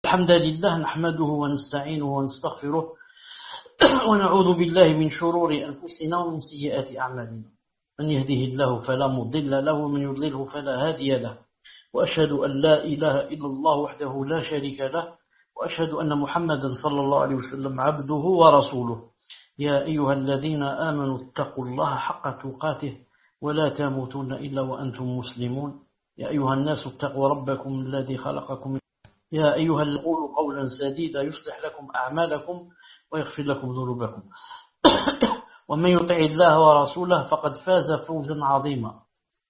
الحمد لله نحمده ونستعينه ونستغفره ونعوذ بالله من شرور أنفسنا ومن سيئات أعمالنا من يهده الله فلا مضل له ومن يضلله فلا هادي له وأشهد أن لا إله إلا الله وحده لا شريك له وأشهد أن محمدا صلى الله عليه وسلم عبده ورسوله يا أيها الذين آمنوا اتقوا الله حق تقاته ولا تموتن إلا وأنتم مسلمون يا أيها الناس اتقوا ربكم الذي خلقكم يا أيها الذين قولوا قولا سديدا يصلح لكم أعمالكم ويغفر لكم ذنوبكم ومن يطع الله ورسوله فقد فاز فوزا عظيما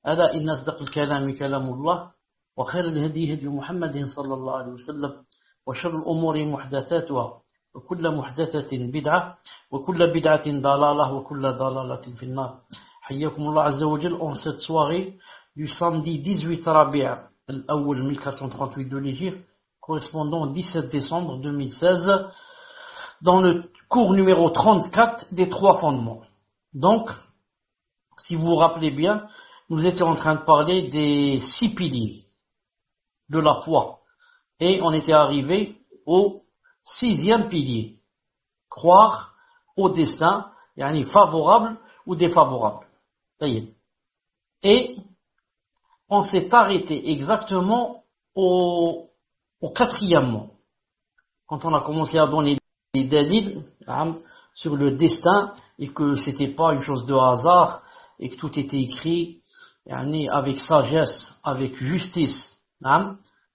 ألا إن أصدق الكلام كلام الله وخير الهدي هدي محمد صلى الله عليه وسلم وشر الأمور محدثاتها وكل محدثة بدعة وكل بدعة ضلالة وكل ضلالة في النار حياكم الله عز وجل en cette soirée du samedi 18 Rabi' al-Awwal 1438 de l'Hégire correspondant au 17 décembre 2016 dans le cours numéro 34 des trois fondements. Donc, si vous vous rappelez bien, nous étions en train de parler des 6 piliers de la foi et on était arrivé au 6e pilier, croire au destin, yani favorable ou défavorable. Et on s'est arrêté exactement au 4e mot, quand on a commencé à donner des dalils sur le destin et que c'était pas une chose de hasard et que tout était écrit avec sagesse, avec justice.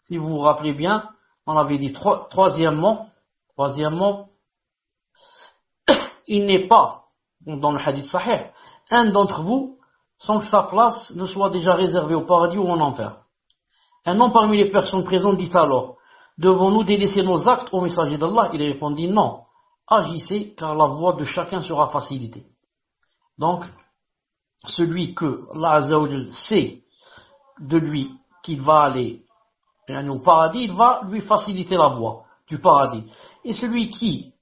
Si vous vous rappelez bien, on avait dit troisièmement, il n'est pas, dans le hadith sahih, un d'entre vous sans que sa place ne soit déjà réservée au paradis ou en enfer. Un homme parmi les personnes présentes dit alors, devons-nous délaisser nos actes au messager d'Allah? Il répondit non, agissez car la voie de chacun sera facilitée. Donc, celui que Allah Azza wa Jal sait de lui qu'il va aller au paradis, il va lui faciliter la voie du paradis. Et celui qui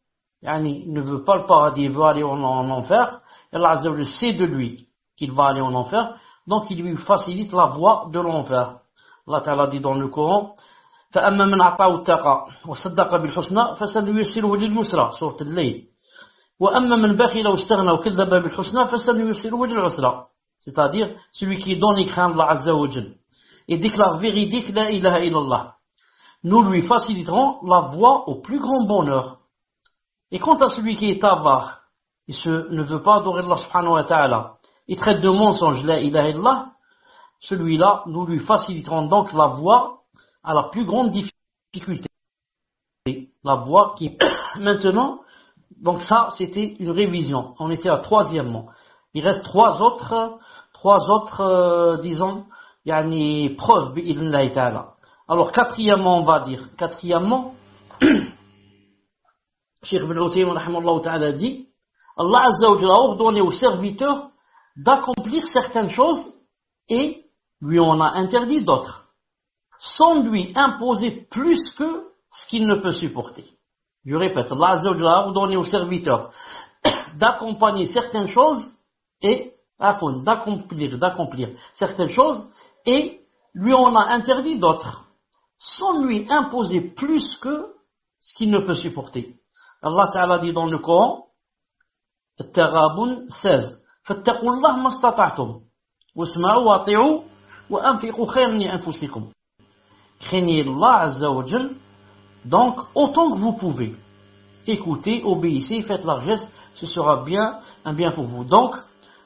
ne veut pas le paradis, il veut aller en enfer, Allah Azza wa Jal sait de lui qu'il va aller en enfer, donc il lui facilite la voie de l'enfer. Allah Ta'ala dit dans le Coran, فَأَمَّا مَنْ أَعْطَى وَاتَّقَى وَصَدَّقَ بِالْحُسْنَى فَسَنُيَسِّرُهُ لِلْيُسْرَى سورة الليل وَأَمَّا مَنْ بَخِلَ وَاسْتَغْنَى وَكَذَّبَ بِالْحُسْنَى فَسَنُيَسِّرُهُ لِلْعُسْرَى. C'est-à-dire celui qui donne et craint Allah Azza wa Jal et déclare véridique la ilaha illallah, nous lui faciliterons la voie au plus grand bonheur. Et quant à celui qui est avare, il ne veut pas adorer Allah subhanahu wa ta'ala, il traite de mensonge la ilaha illallah, celui-là, nous lui faciliterons donc la voie à la plus grande difficulté. La voie qui... Maintenant, donc ça, c'était une révision. On était à troisièmement. Il reste trois autres, disons, preuves, bi'idhnillahi ta'ala. Alors, quatrièmement, on va dire, Cheikh Ibn Uthaymin, rahimahullah ta'ala, dit, Allah Azza wa Jalla a ordonné aux serviteurs d'accomplir certaines choses et lui en a interdit d'autres, sans lui imposer plus que ce qu'il ne peut supporter. Je répète, Allah Azza wa Jalla a ordonné aux serviteurs d'accompagner certaines choses et d'accomplir certaines choses et lui en a interdit d'autres, sans lui imposer plus que ce qu'il ne peut supporter. Allah Ta'ala dit dans le Coran, At-Taghabun 16, فاتقوا الله ما استطعتم واسمعوا واطيعوا وأنفقوا خيرا لأنفسكم. Craignez Allah Azza wa Jal, donc autant que vous pouvez. Écoutez, obéissez, faites largesse, ce sera un bien pour vous. Donc,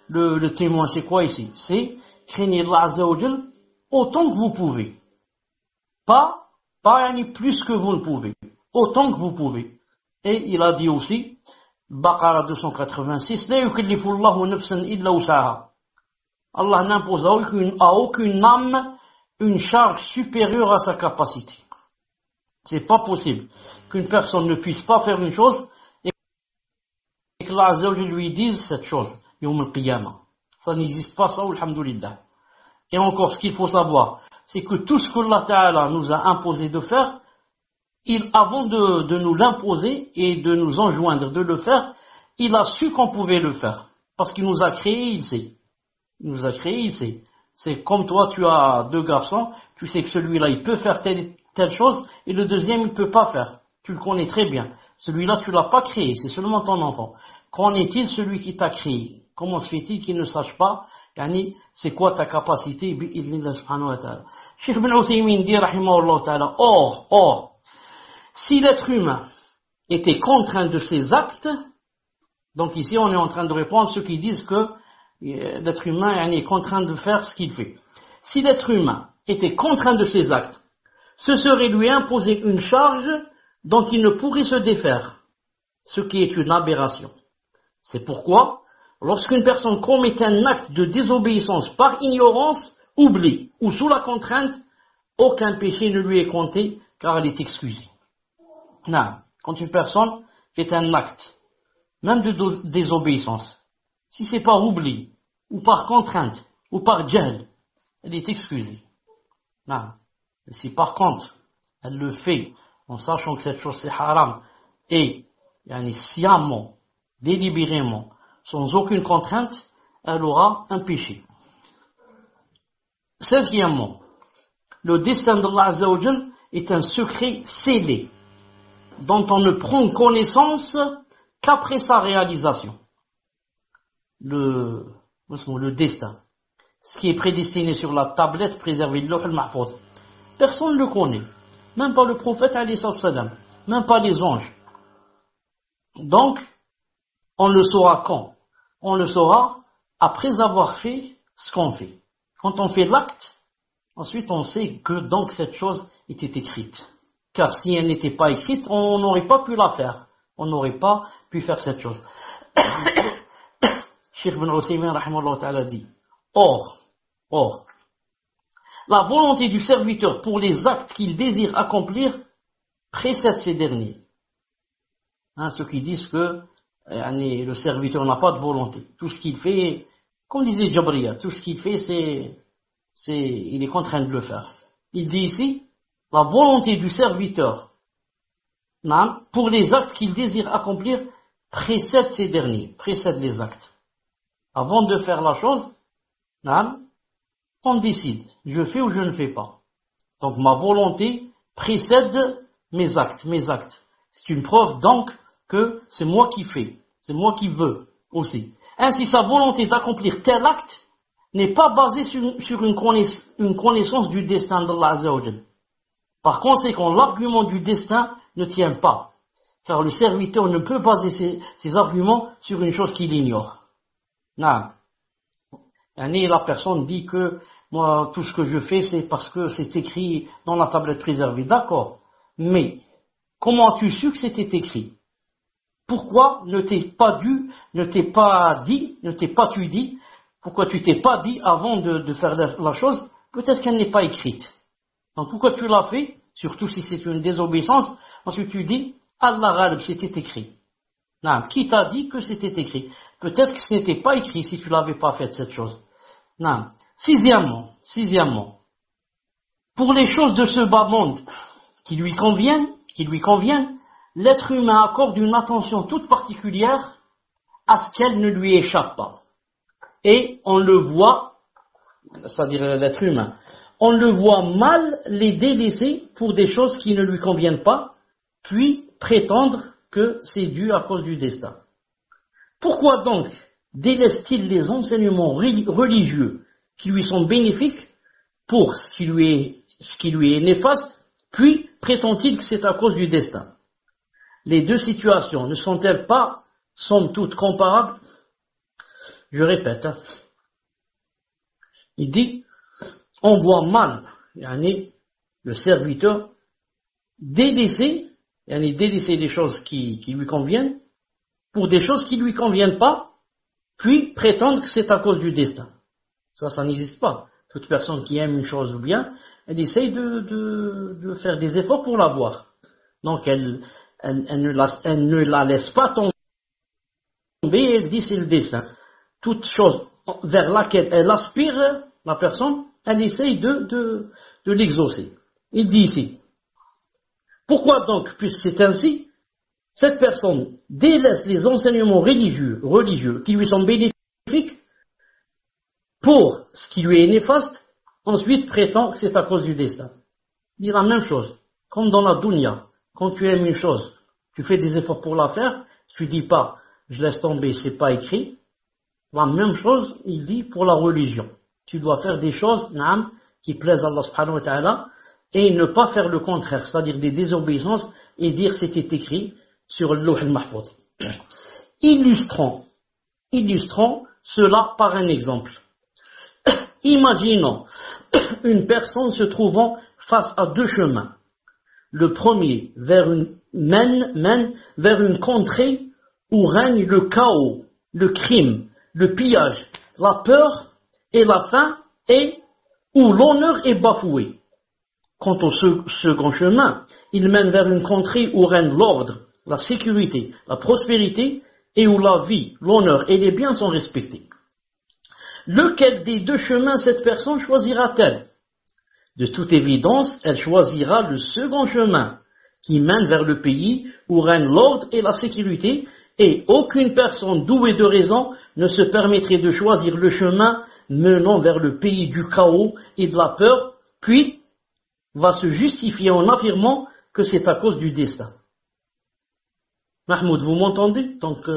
le témoin c'est quoi ici? C'est craignez Allah Azza wa Jal autant que vous pouvez. Pas plus que vous ne pouvez. Autant que vous pouvez. Et il a dit aussi, Baqara 286, La yukallifu Allahu nafsan illa wus'aha. Allah n'impose à aucune âme une charge supérieure à sa capacité. C'est pas possible qu'une personne ne puisse pas faire une chose et que Allah Azza wa Jalla lui dise cette chose, Yawm al-Qiyamah. Ça n'existe pas, ça, alhamdulillah. Et encore, ce qu'il faut savoir, c'est que tout ce que Allah Ta'ala nous a imposé de faire, avant de nous l'imposer et de nous enjoindre de le faire, il a su qu'on pouvait le faire. Parce qu'il nous a créé, il sait. Il nous a créé, il sait. C'est comme toi, tu as 2 garçons, tu sais que celui-là, il peut faire telle chose, et le deuxième, il ne peut pas faire. Tu le connais très bien. Celui-là, tu ne l'as pas créé, c'est seulement ton enfant. Qu'en est-il celui qui t'a créé? Comment se fait-il qu'il ne sache pas, yani, c'est quoi ta capacité, bi'idhnillah subhanahu wa ta'ala. Cheikh Ibn Uthaymin dit, rahimahullah ta'ala, or, si l'être humain était contraint de ses actes, donc ici on est en train de répondre à ceux qui disent que l'être humain est contraint de faire ce qu'il fait. Si l'être humain était contraint de ses actes, ce serait lui imposer une charge dont il ne pourrait se défaire, ce qui est une aberration. C'est pourquoi, lorsqu'une personne commet un acte de désobéissance par ignorance, oubli ou sous la contrainte, aucun péché ne lui est compté car elle est excusée. Non, quand une personne fait un acte, même de désobéissance, si c'est par oubli, ou par contrainte, ou par jahl, elle est excusée. Non. Mais si par contre, elle le fait en sachant que cette chose c'est haram, et sciemment, délibérément, sans aucune contrainte, elle aura un péché. Cinquièmement, le destin d'Allah Azza wa Jal est un secret scellé, dont on ne prend connaissance qu'après sa réalisation. Le destin, ce qui est prédestiné sur la tablette préservée de Lawh al-Mahfouz, personne ne le connaît, même pas le prophète alayhi salam, même pas les anges. Donc, on le saura quand? On le saura après avoir fait ce qu'on fait. Quand on fait l'acte, ensuite on sait que donc cette chose était écrite. Car si elle n'était pas écrite, on n'aurait pas pu la faire. On n'aurait pas pu faire cette chose. Cheikh Ibn Uthaymin rahimahullah ta'ala dit, or, la volonté du serviteur pour les actes qu'il désire accomplir précède ces derniers. Ceux qui disent que le serviteur n'a pas de volonté. Tout ce qu'il fait, comme disait Jabriya, tout ce qu'il fait, il est contraint de le faire. Il dit ici, la volonté du serviteur pour les actes qu'il désire accomplir précède ces derniers, précède les actes. Avant de faire la chose, on décide, je fais ou je ne fais pas. Donc ma volonté précède mes actes. C'est une preuve donc que c'est moi qui fais, c'est moi qui veux aussi. Ainsi sa volonté d'accomplir tel acte n'est pas basée sur une connaissance du destin d'Allah Azza wa Jal. Par conséquent, l'argument du destin ne tient pas, car le serviteur ne peut baser ses arguments sur une chose qu'il ignore. Non. La personne dit que moi, tout ce que je fais, c'est parce que c'est écrit dans la tablette préservée. D'accord. Mais, comment as-tu su que c'était écrit? Pourquoi ne t'es pas dit, pourquoi tu t'es pas dit avant de faire la chose, peut-être qu'elle n'est pas écrite. Donc pourquoi tu l'as fait, surtout si c'est une désobéissance, ensuite tu dis, Allah Ghalib, c'était écrit. Non, qui t'a dit que c'était écrit? Peut-être que ce n'était pas écrit si tu l'avais pas fait cette chose. Non. Sixièmement, pour les choses de ce bas monde qui lui conviennent, l'être humain accorde une attention toute particulière à ce qu'elle ne lui échappe pas. Et on le voit, c'est-à-dire l'être humain, on le voit mal les délaisser pour des choses qui ne lui conviennent pas, puis prétendre que c'est dû à cause du destin. Pourquoi donc délaisse-t-il les enseignements religieux qui lui sont bénéfiques pour ce qui lui est néfaste, puis prétend-il que c'est à cause du destin? Les deux situations ne sont-elles pas, somme toute, comparables? Je répète. Il dit, on voit mal le serviteur délaisser les choses qui lui conviennent pour des choses qui ne lui conviennent pas, puis prétendre que c'est à cause du destin. Ça n'existe pas. Toute personne qui aime une chose ou bien, elle essaye de faire des efforts pour l'avoir. Donc elle ne la laisse pas tomber, elle dit c'est le destin. Toute chose vers laquelle elle aspire, la personne, elle essaye de l'exaucer. Il dit ici, pourquoi donc, puisque c'est ainsi, cette personne délaisse les enseignements religieux qui lui sont bénéfiques pour ce qui lui est néfaste, ensuite prétend que c'est à cause du destin. Il dit la même chose. Comme dans la dunya, quand tu aimes une chose, tu fais des efforts pour la faire, tu dis pas, je laisse tomber, c'est pas écrit. La même chose, il dit pour la religion. Tu dois faire des choses, naam, qui plaisent à Allah subhanahu wa ta'ala, et ne pas faire le contraire, c'est-à-dire des désobéissances, et dire c'était écrit sur le Lawh al-Mahfouz. Illustrons cela par un exemple. Imaginons une personne se trouvant face à deux chemins. Le premier mène vers une contrée où règne le chaos, le crime, le pillage, la peur et la faim, et où l'honneur est bafoué. Quant au second chemin, il mène vers une contrée où règne l'ordre, la sécurité, la prospérité, et où la vie, l'honneur et les biens sont respectés. Lequel des deux chemins cette personne choisira-t-elle? De toute évidence, elle choisira le second chemin, qui mène vers le pays où règne l'ordre et la sécurité, et aucune personne douée de raison ne se permettrait de choisir le chemin menant vers le pays du chaos et de la peur, puis va se justifier en affirmant que c'est à cause du destin. Mahmoud, vous m'entendez? Donc,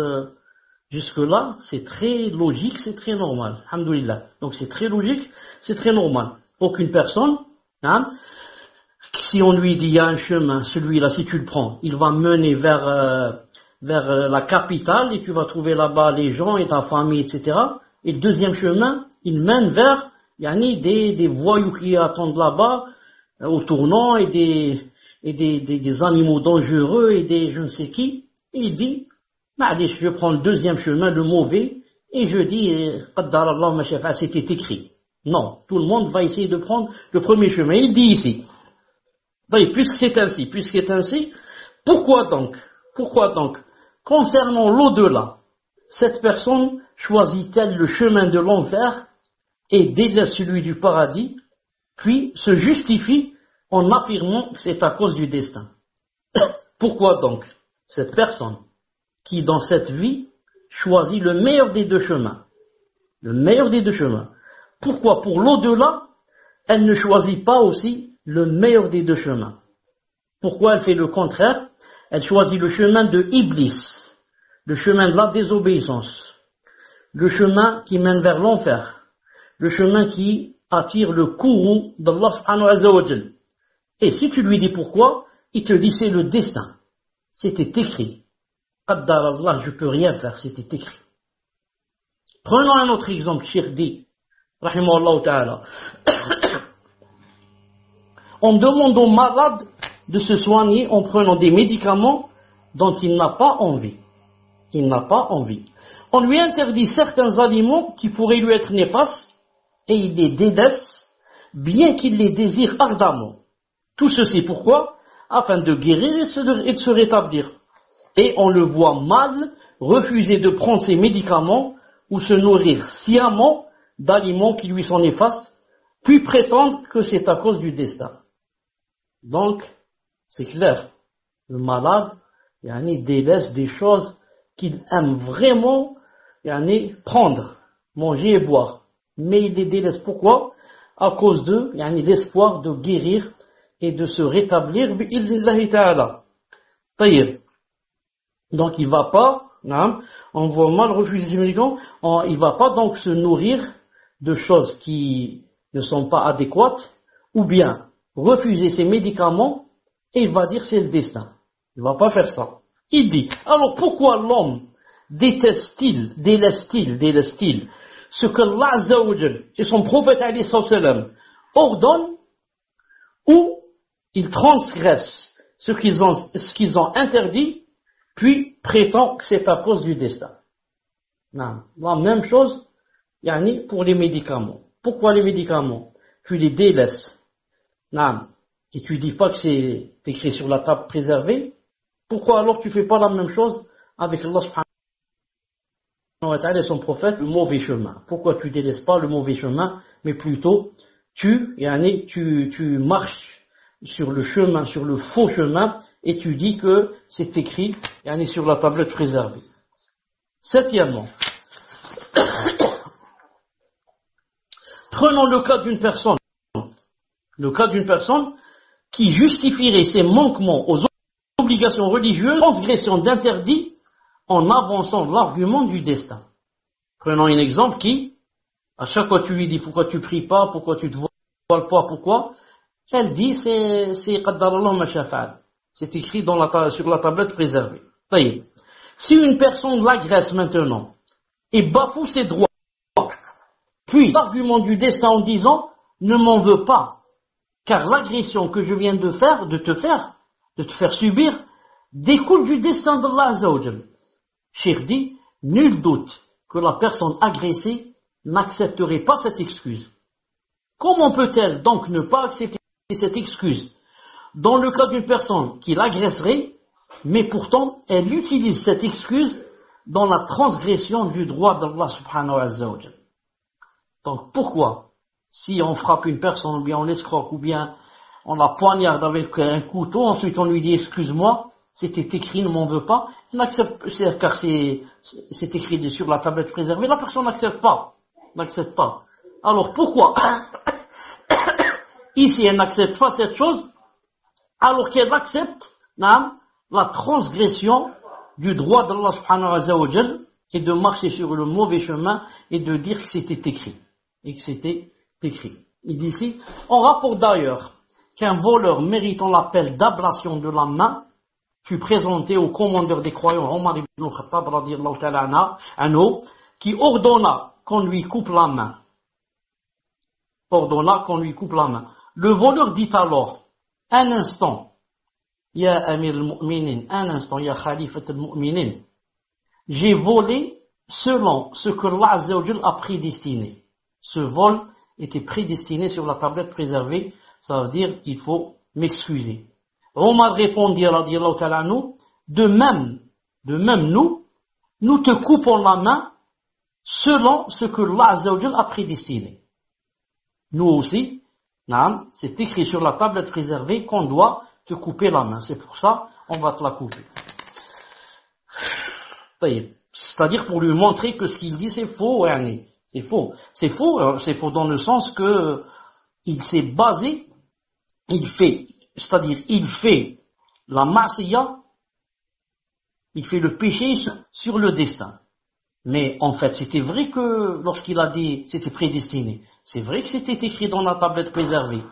jusque-là, c'est très logique, c'est très normal. Alhamdoulilah. Donc, c'est très logique, c'est très normal. Aucune personne, hein, si on lui dit il y a un chemin, celui-là, si tu le prends, il va mener vers la capitale et tu vas trouver là-bas les gens et ta famille, etc. Et le deuxième chemin, il mène vers des voyous qui attendent là-bas au tournant et des animaux dangereux et des je ne sais qui. Et il dit, allez, je prends le deuxième chemin, le mauvais, et je dis, qaddar Allah ma shafa'a, c'était écrit. Non, tout le monde va essayer de prendre le premier chemin. Il dit ici, puisque c'est ainsi, pourquoi donc, concernant l'au-delà, cette personne choisit-elle le chemin de l'enfer et délaisse celui du paradis, puis se justifie en affirmant que c'est à cause du destin? Pourquoi donc cette personne qui dans cette vie choisit le meilleur des deux chemins, pourquoi pour l'au-delà elle ne choisit pas aussi le meilleur des deux chemins? Pourquoi elle fait le contraire? Elle choisit le chemin de Iblis, le chemin de la désobéissance, le chemin qui mène vers l'enfer, le chemin qui attire le courroux d'Allah subhanahu wa ta'ala. Et si tu lui dis pourquoi, il te dit c'est le destin. C'était écrit. Qaddar Allah, je peux rien faire, c'était écrit. Prenons un autre exemple, Cheikh dit, rahimahullah ta'ala. On demande au malade de se soigner en prenant des médicaments dont il n'a pas envie. On lui interdit certains aliments qui pourraient lui être néfastes et il les délaisse, bien qu'il les désire ardemment. Tout ceci pourquoi? Afin de guérir et de se rétablir. Et on le voit mal refuser de prendre ses médicaments ou se nourrir sciemment d'aliments qui lui sont néfastes, puis prétendre que c'est à cause du destin. Donc, c'est clair, le malade délaisse des choses qu'il aime vraiment prendre, manger et boire. Mais il les délaisse pourquoi? À cause de l'espoir de guérir et de se rétablir bi'idhnillahi ta'ala. Taïb. Donc il va pas, on voit mal refuser ses médicaments, il va pas donc se nourrir de choses qui ne sont pas adéquates, ou bien refuser ses médicaments et il va dire c'est le destin. Il va pas faire ça. Il dit, alors pourquoi l'homme délaisse-t-il ce que Allah Azza wa Jal et son prophète alayhi sallam ordonnent, ou il transgresse ce qu'ils ont interdit, puis prétend que c'est à cause du destin. Non. La même chose pour les médicaments. Pourquoi les médicaments? Tu les délaisses. Non. Et tu dis pas que c'est écrit sur la table préservée. Pourquoi alors tu fais pas la même chose avec Allah subhanahu wa ta'ala et son prophète, le mauvais chemin? Pourquoi tu délaisses pas le mauvais chemin, mais plutôt tu marches sur le chemin, sur le faux chemin, et tu dis que c'est écrit sur la tablette préservée. Septièmement, prenons le cas d'une personne qui justifierait ses manquements aux obligations religieuses, transgression d'interdits, en avançant l'argument du destin. Prenons un exemple qui, à chaque fois tu lui dis pourquoi tu pries pas, pourquoi tu te voiles pas, pourquoi, elle dit c'est qaddarallah ma shafa'al. C'est écrit sur la tablette préservée. Taïb. Si une personne l'agresse maintenant et bafoue ses droits, puis l'argument du destin en disant ne m'en veux pas, car l'agression que je viens de te faire subir, découle du destin d'Allah Azza wa Jal. Cheikh dit, nul doute que la personne agressée n'accepterait pas cette excuse. Comment peut-elle donc ne pas accepter cette excuse dans le cas d'une personne qui l'agresserait, mais pourtant elle utilise cette excuse dans la transgression du droit d'Allah subhanahu wa ta'ala. Donc pourquoi, si on frappe une personne, ou bien on l'escroque, ou bien on la poignarde avec un couteau, ensuite on lui dit excuse-moi, c'était écrit, ne m'en veux pas, il n'accepte, car c'est écrit sur la tablette préservée, la personne n'accepte pas. Alors pourquoi ici elle n'accepte pas cette chose, alors qu'elle accepte la transgression du droit d'Allah subhanahu wa ta'ala et de marcher sur le mauvais chemin et de dire que c'était écrit. Il dit ici, on rapporte d'ailleurs qu'un voleur méritant l'appel d'ablation de la main fut présenté au commandeur des croyants Omar ibn al-Khattab radiyallahu ta'ala anhu, qui ordonna qu'on lui coupe la main. Le voleur dit alors, un instant, ya Amir al-Mu'minin, un instant, ya Khalifat al-Mu'minin, j'ai volé selon ce que Allah Azza wa Jal a prédestiné. Ce vol était prédestiné sur la tablette préservée, ça veut dire il faut m'excuser. Omar répondit radiyallahu ta'ala anhu, de même nous te coupons la main selon ce que Allah Azza wa Jal a prédestiné. Nous aussi, c'est écrit sur la tablette préservée qu'on doit te couper la main. C'est pour ça on va te la couper. C'est-à-dire pour lui montrer que ce qu'il dit c'est faux. C'est faux. C'est faux dans le sens que il s'est basé, il fait la ma'siyah, il fait le péché sur le destin. Mais en fait, c'était vrai que lorsqu'il a dit c'était prédestiné, c'est vrai que c'était écrit dans la tablette préservée.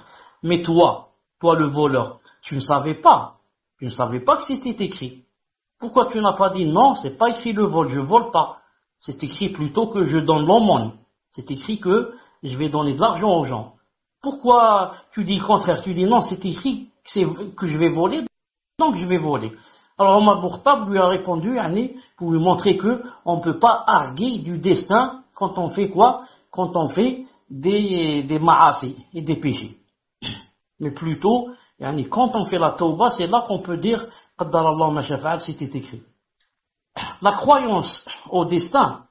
Mais toi le voleur, tu ne savais pas que c'était écrit. Pourquoi tu n'as pas dit non, c'est pas écrit le vol, je vole pas. C'est écrit plutôt que je donne l'aumône. C'est écrit que je vais donner de l'argent aux gens. Pourquoi tu dis le contraire? Tu dis non, c'est écrit que je vais voler, donc je vais voler. Alors Omar ibn al-Khattab lui a répondu pour lui montrer que on ne peut pas arguer du destin quand on fait quoi? Quand on fait des ma'asi et des péchés. Mais plutôt, quand on fait la tauba, c'est là qu'on peut dire qaddarallah ma shafa'al, c'était écrit. La croyance au destin,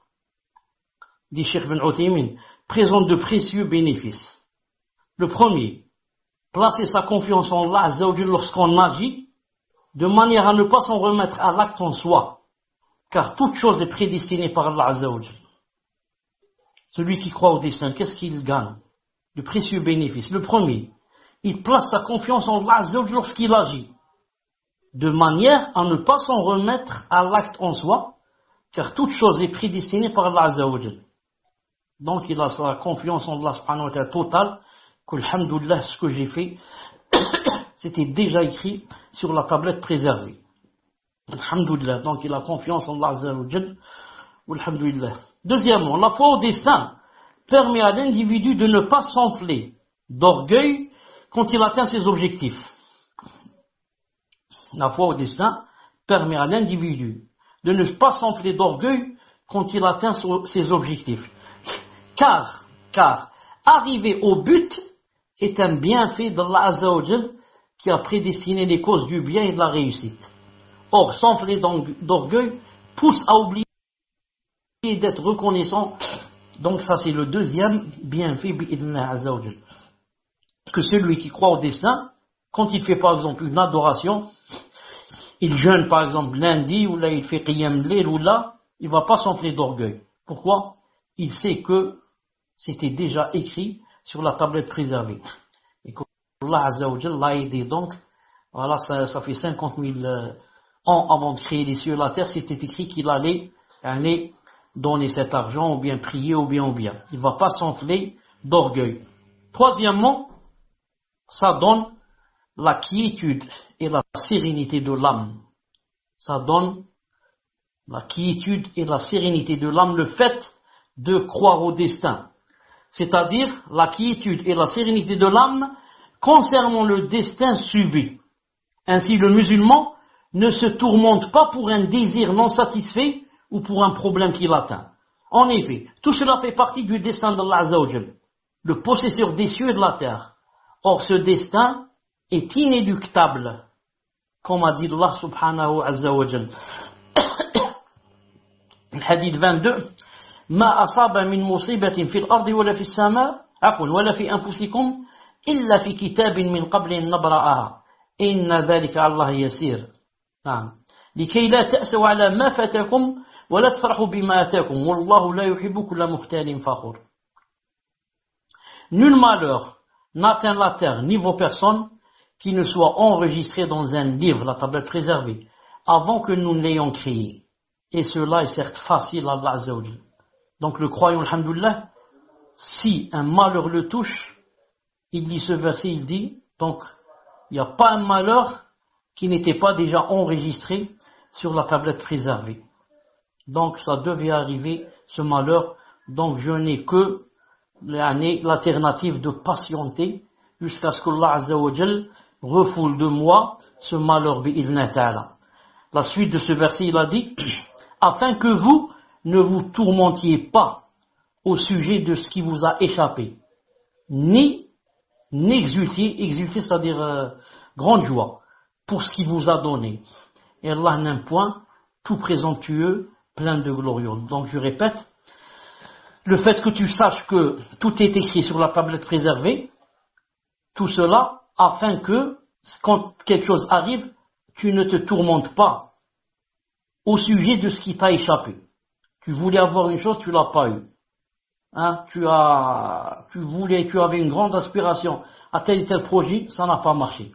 dit Cheikh Ibn Uthaymin, présente de précieux bénéfices. Le premier, placer sa confiance en Allah Azza wa Jalla lorsqu'on agit, de manière à ne pas s'en remettre à l'acte en soi, car toute chose est prédestinée par Allah Azza wa Jalla. Celui qui croit au destin, qu'est-ce qu'il gagne? De précieux bénéfices. Le premier, il place sa confiance en Allah Azza wa Jalla lorsqu'il agit, de manière à ne pas s'en remettre à l'acte en soi, car toute chose est prédestinée par Allah Azza wa Jalla. Donc il a sa confiance en Allah subhanahu wa ta'ala totale, que alhamdoulilah, ce que j'ai fait, c'était déjà écrit sur la tablette préservée. Alhamdoulilah, donc il a confiance en Allah Azza wa Jalla, alhamdoulilah. Deuxièmement, la foi au destin permet à l'individu de ne pas s'enfler d'orgueil quand il atteint ses objectifs. La foi au destin permet à l'individu de ne pas s'enfler d'orgueil quand il atteint ses objectifs. Car arriver au but est un bienfait d'Allah Azza wa Jal qui a prédestiné les causes du bien et de la réussite. Or, s'enfler d'orgueil pousse à oublier d'être reconnaissant. Donc ça c'est le deuxième bienfait bi'idhnillah Azza wa Jal. Que celui qui croit au destin, quand il fait par exemple une adoration, il jeûne par exemple lundi, ou là il fait qiyam layl, ou là, il ne va pas s'enfler d'orgueil. Pourquoi? Il sait que c'était déjà écrit sur la tablette préservée. Et Allah Azza wa Jal l'a aidé. Donc, voilà, ça fait 50 000 ans avant de créer les cieux et la terre, c'était écrit qu'il allait donner cet argent, ou bien prier, ou bien. Il ne va pas s'enfler d'orgueil. Troisièmement, ça donne la quiétude et la sérénité de l'âme. Ça donne la quiétude et la sérénité de l'âme, le fait de croire au destin. C'est-à-dire la quiétude et la sérénité de l'âme concernant le destin subi. Ainsi, le musulman ne se tourmente pas pour un désir non satisfait ou pour un problème qu'il atteint. En effet, tout cela fait partie du destin d'Allah Azza wa Jal, le possesseur des cieux et de la terre. Or, ce destin est inéluctable, comme a dit Allah subhanahu azza wa jal. Le hadith 22, ما أصاب من مصيبة في الأرض ولا في السماء ولا في أنفسكم إلا في كتاب من قبل أن نبرأها إن ذلك على الله يسير. نعم. لكي لا تأسوا على ما فاتكم ولا تفرحوا بما آتاكم والله لا يحب كل مختال فخور. Nul malheur n'atteint la terre ni vos personnes qui ne soit enregistré dans un livre, la tablette préservée, avant que nous ne l'ayons créé. Et cela est certes facile à Allah Azza wa Jal. Donc le croyant, alhamdoulilah, si un malheur le touche, il dit ce verset, il dit, donc il n'y a pas un malheur qui n'était pas déjà enregistré sur la tablette préservée. Donc ça devait arriver, ce malheur, donc je n'ai que l'alternative de patienter jusqu'à ce que Allah Azza wa Jal refoule de moi ce malheur bi'idhna ta'ala. La suite de ce verset, il a dit, afin que vous ne vous tourmentiez pas au sujet de ce qui vous a échappé, ni n'exultiez, c'est-à-dire grande joie, pour ce qui vous a donné. Et Allah n'aime point tout présomptueux, plein de glorieux. Donc je répète, le fait que tu saches que tout est écrit sur la tablette préservée, tout cela afin que, quand quelque chose arrive, tu ne te tourmentes pas au sujet de ce qui t'a échappé. Tu voulais avoir une chose, tu l'as pas eu. Hein, tu avais une grande aspiration à tel et tel projet, ça n'a pas marché.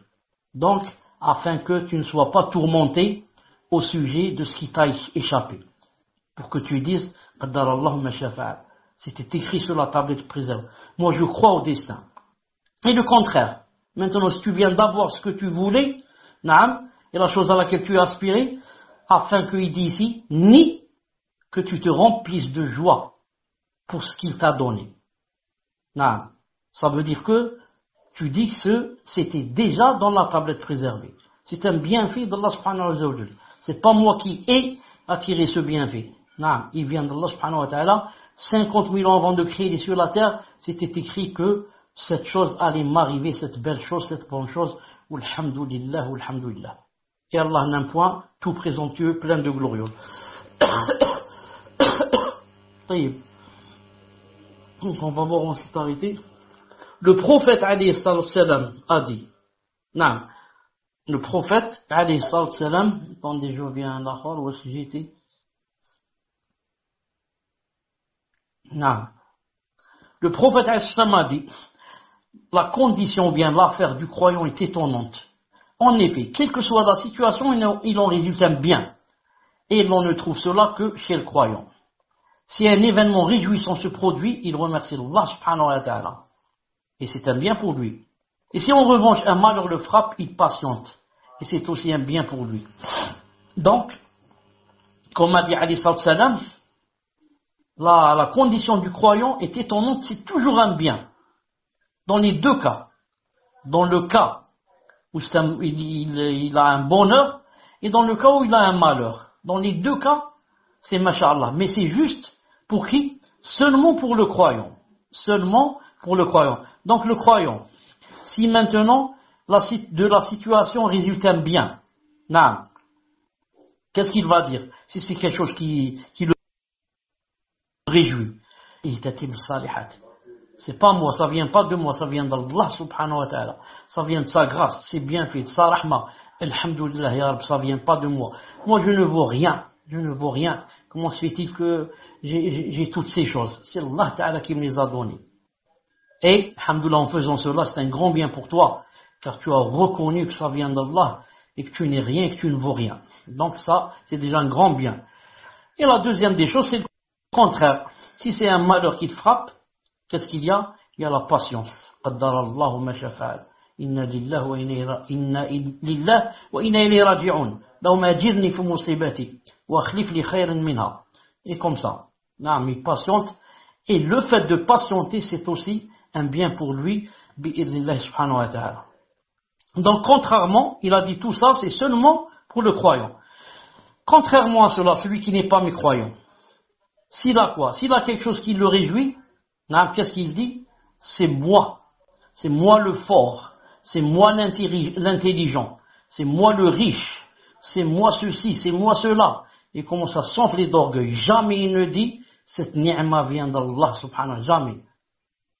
Donc, afin que tu ne sois pas tourmenté au sujet de ce qui t'a échappé. Pour que tu dises, c'était écrit sur la tablette préservée. Moi, je crois au destin. Et le contraire. Maintenant, si tu viens d'avoir ce que tu voulais, naam, et la chose à laquelle tu as aspiré, afin qu'il dit ici, ni que tu te remplisses de joie pour ce qu'il t'a donné. Naam. Ça veut dire que tu dis que c'était déjà dans la tablette préservée. C'est un bienfait d'Allah subhanahu wa ta'ala. C'est pas moi qui ai attiré ce bienfait. Naam. Il vient d'Allah subhanahu wa ta'ala. 50 000 ans avant de créer les cieux et la terre, c'était écrit que cette chose allait m'arriver, cette belle chose, cette bonne chose. Alhamdulillah, alhamdulillah. Et Allah n'aime point tout présomptueux, plein de glorieux. Donc on va voir, on s'est arrêté. Le prophète alayhi salam a dit, non, le prophète alayhi salam, attendez, je reviens là, où est-ce que j'ai été? Non. Le prophète alayhi salam a dit, la condition ou bien l'affaire du croyant est étonnante. En effet, quelle que soit la situation, il en résulte un bien. Et l'on ne trouve cela que chez le croyant. Si un événement réjouissant se produit, il remercie Allah subhanahu wa ta'ala. Et c'est un bien pour lui. Et si en revanche un malheur le frappe, il patiente. Et c'est aussi un bien pour lui. Donc, comme a dit Ali salam, la condition du croyant est étonnante, c'est toujours un bien. Dans les deux cas. Dans le cas où il a un bonheur, et dans le cas où il a un malheur. Dans les deux cas, c'est masha'Allah. Mais c'est juste pour qui? Seulement pour le croyant. Seulement pour le croyant. Donc le croyant, si maintenant de la situation résulte un bien, naam, qu'est-ce qu'il va dire? Si c'est quelque chose qui le réjouit, c'est pas moi, ça vient pas de moi, ça vient d'Allah subhanahu wa ta'ala. Ça vient de sa grâce, c'est bien fait, de sa rahma. Alhamdulillah ya Rab, ça vient pas de moi. Moi je ne vaux rien. Je ne vaux rien. Comment se fait-il que j'ai toutes ces choses? C'est Allah Ta'ala qui me les a données. Et, alhamdoulilah, en faisant cela, c'est un grand bien pour toi. car tu as reconnu que ça vient d'Allah et que tu n'es rien, que tu ne vaux rien. Donc ça, c'est déjà un grand bien. Et la deuxième des choses, c'est le contraire. Si c'est un malheur qui te frappe, qu'est-ce qu'il y a? Il y a la patience. قدر الله ما شاء فعل. إنا لله وإنا إليه راجعون. اللهم أجرني في مصيبتي وأخلف لي خيرا منها. Et comme ça. Non, mais patiente. Et le fait de patienter, c'est aussi un bien pour lui. Bi'idhnillah subhanahu wa ta'ala. Donc, contrairement, il a dit tout ça, c'est seulement pour le croyant. Contrairement à cela, celui qui n'est pas mécroyant, s'il a quoi? S'il a quelque chose qui le réjouit, qu'est-ce qu'il dit? C'est moi le fort, c'est moi l'intelligent, c'est moi le riche, c'est moi ceci, c'est moi cela. Il commence à s'enfler d'orgueil. Jamais il ne dit, cette ni'ma vient d'Allah subhanahu wa ta'ala, jamais.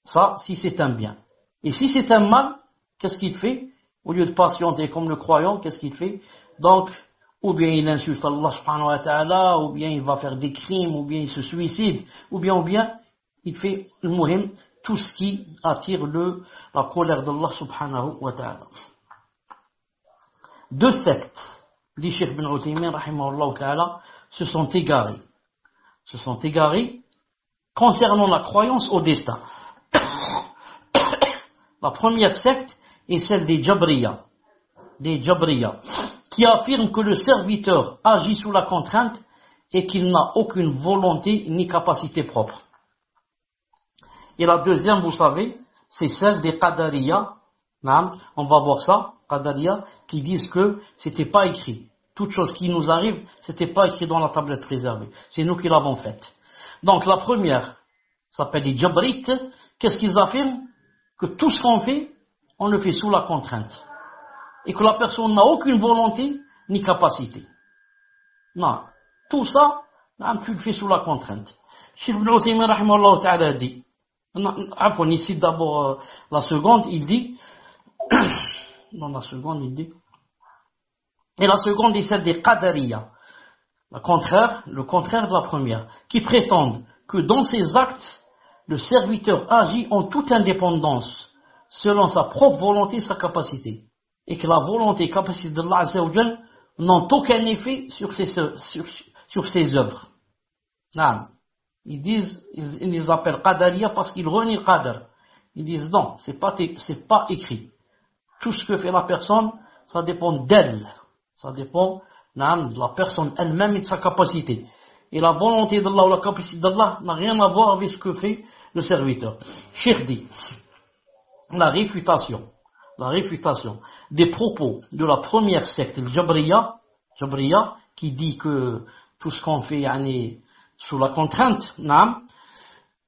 Ça, si c'est un bien. Et si c'est un mal, qu'est-ce qu'il fait? Au lieu de patienter comme le croyant, qu'est-ce qu'il fait? Donc, ou bien il insulte Allah subhanahu wa ta'ala, ou bien il va faire des crimes, ou bien il se suicide, ou bien il fait le muhim, tout ce qui attire la colère d'Allah subhanahu wa ta'ala. Deux sectes, dit Cheikh bin Uthaymin rahimahullah ta'ala, se sont égarés concernant la croyance au destin. La première secte est celle des Jabriya, qui affirment que le serviteur agit sous la contrainte et qu'il n'a aucune volonté ni capacité propre. Et la deuxième, vous savez, c'est celle des Qadariya, on va voir ça, Qadariya, qui disent que c'était pas écrit. Toute chose qui nous arrive, c'était pas écrit dans la tablette préservée. C'est nous qui l'avons faite. Donc la première s'appelle les Jabrites. Qu'est-ce qu'ils affirment? Que tout ce qu'on fait, on le fait sous la contrainte. Et que la personne n'a aucune volonté ni capacité. Non. Tout ça, tu le fais sous la contrainte. Cheikh Ibn Uthaymin rahimahullah ta'ala dit, il cite d'abord la seconde, il dit, dans la seconde, il dit, et la seconde est celle des Qadariya, le contraire de la première, qui prétendent que dans ses actes, le serviteur agit en toute indépendance, selon sa propre volonté et sa capacité, et que la volonté et capacité d'Allah Azza wa Jal n'ont aucun effet sur ses œuvres. Non. Ils les appellent Qadariya parce qu'ils renient le Qadar. Ils disent non, c'est pas écrit. Tout ce que fait la personne, ça dépend d'elle. Ça dépend de la personne elle-même et de sa capacité. Et la volonté d'Allah ou la capacité d'Allah n'a rien à voir avec ce que fait le serviteur. Cheikh dit, la réfutation des propos de la première secte, le Jabriya, qui dit que tout ce qu'on fait sous la contrainte,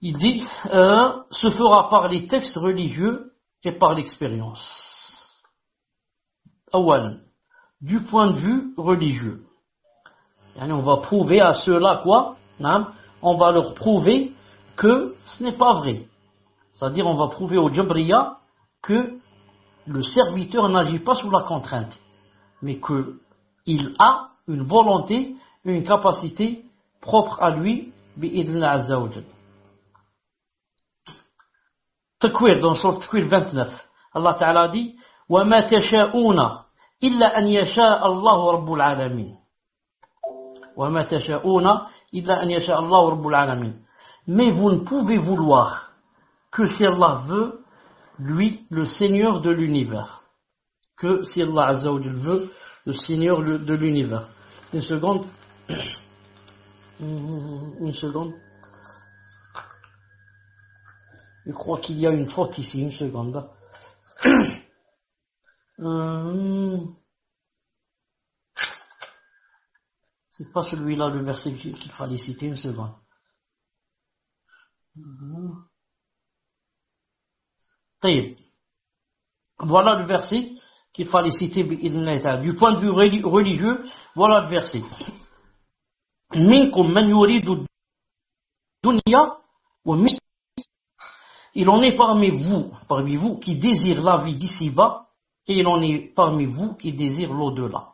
il dit, se fera par les textes religieux et par l'expérience. Awalan, du point de vue religieux. On va prouver à ceux-là quoi? On va leur prouver que ce n'est pas vrai. C'est-à-dire, on va prouver au Jabriya que le serviteur n'agit pas sous la contrainte, mais qu'il a une volonté, une capacité propre à lui, bi'idhnillah azza wa jal. Takwir, dans Sourate Takwir 29, Allah Ta'ala dit, وَمَا تَشَاءُونَ إِلَّا أَنْ يَشَاءَ اللَّهُ رَبُّ الْعَالَمِينَ. وَمَا تَشَاءُونَ إِلَّا أَنْ يَشَاءَ اللَّهُ رَبُّ الْعَالَمِينَ. Mais vous ne pouvez vouloir que si Allah veut, lui, le Seigneur de l'univers. Que si Allah Azza wa Jal veut, le Seigneur de l'univers. Une seconde. Je crois qu'il y a une faute ici. Une seconde. C'est pas celui-là le verset qu'il fallait citer. Une seconde. Voilà le verset qu'il fallait citer. Du point de vue religieux, voilà le verset. Minkum man yuridu dunya wa mis. Il en est parmi vous qui désirent la vie d'ici-bas, et il en est parmi vous qui désirent l'au-delà.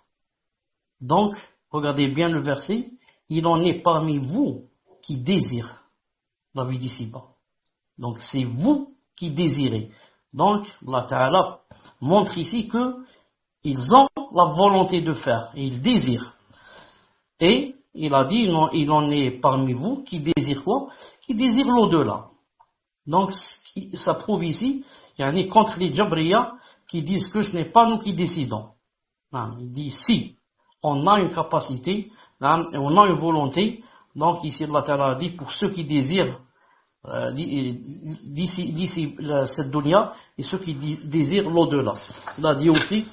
Donc, regardez bien le verset, il en est parmi vous qui désirent la vie d'ici-bas. Donc, c'est vous qui désirez. Donc, Allah Ta'ala montre ici qu'ils ont la volonté de faire, et ils désirent. Et il a dit, il en est parmi vous qui désirent quoi? Qui désirent l'au-delà. Donc, ça prouve ici, il y en a contre les Jabriya qui disent que ce n'est pas nous qui décidons. Il dit, si on a une capacité, on a une volonté, donc ici Allah Ta'ala a dit, pour ceux qui désirent d'ici cette dunya et ceux qui désirent l'au-delà. Il a dit aussi,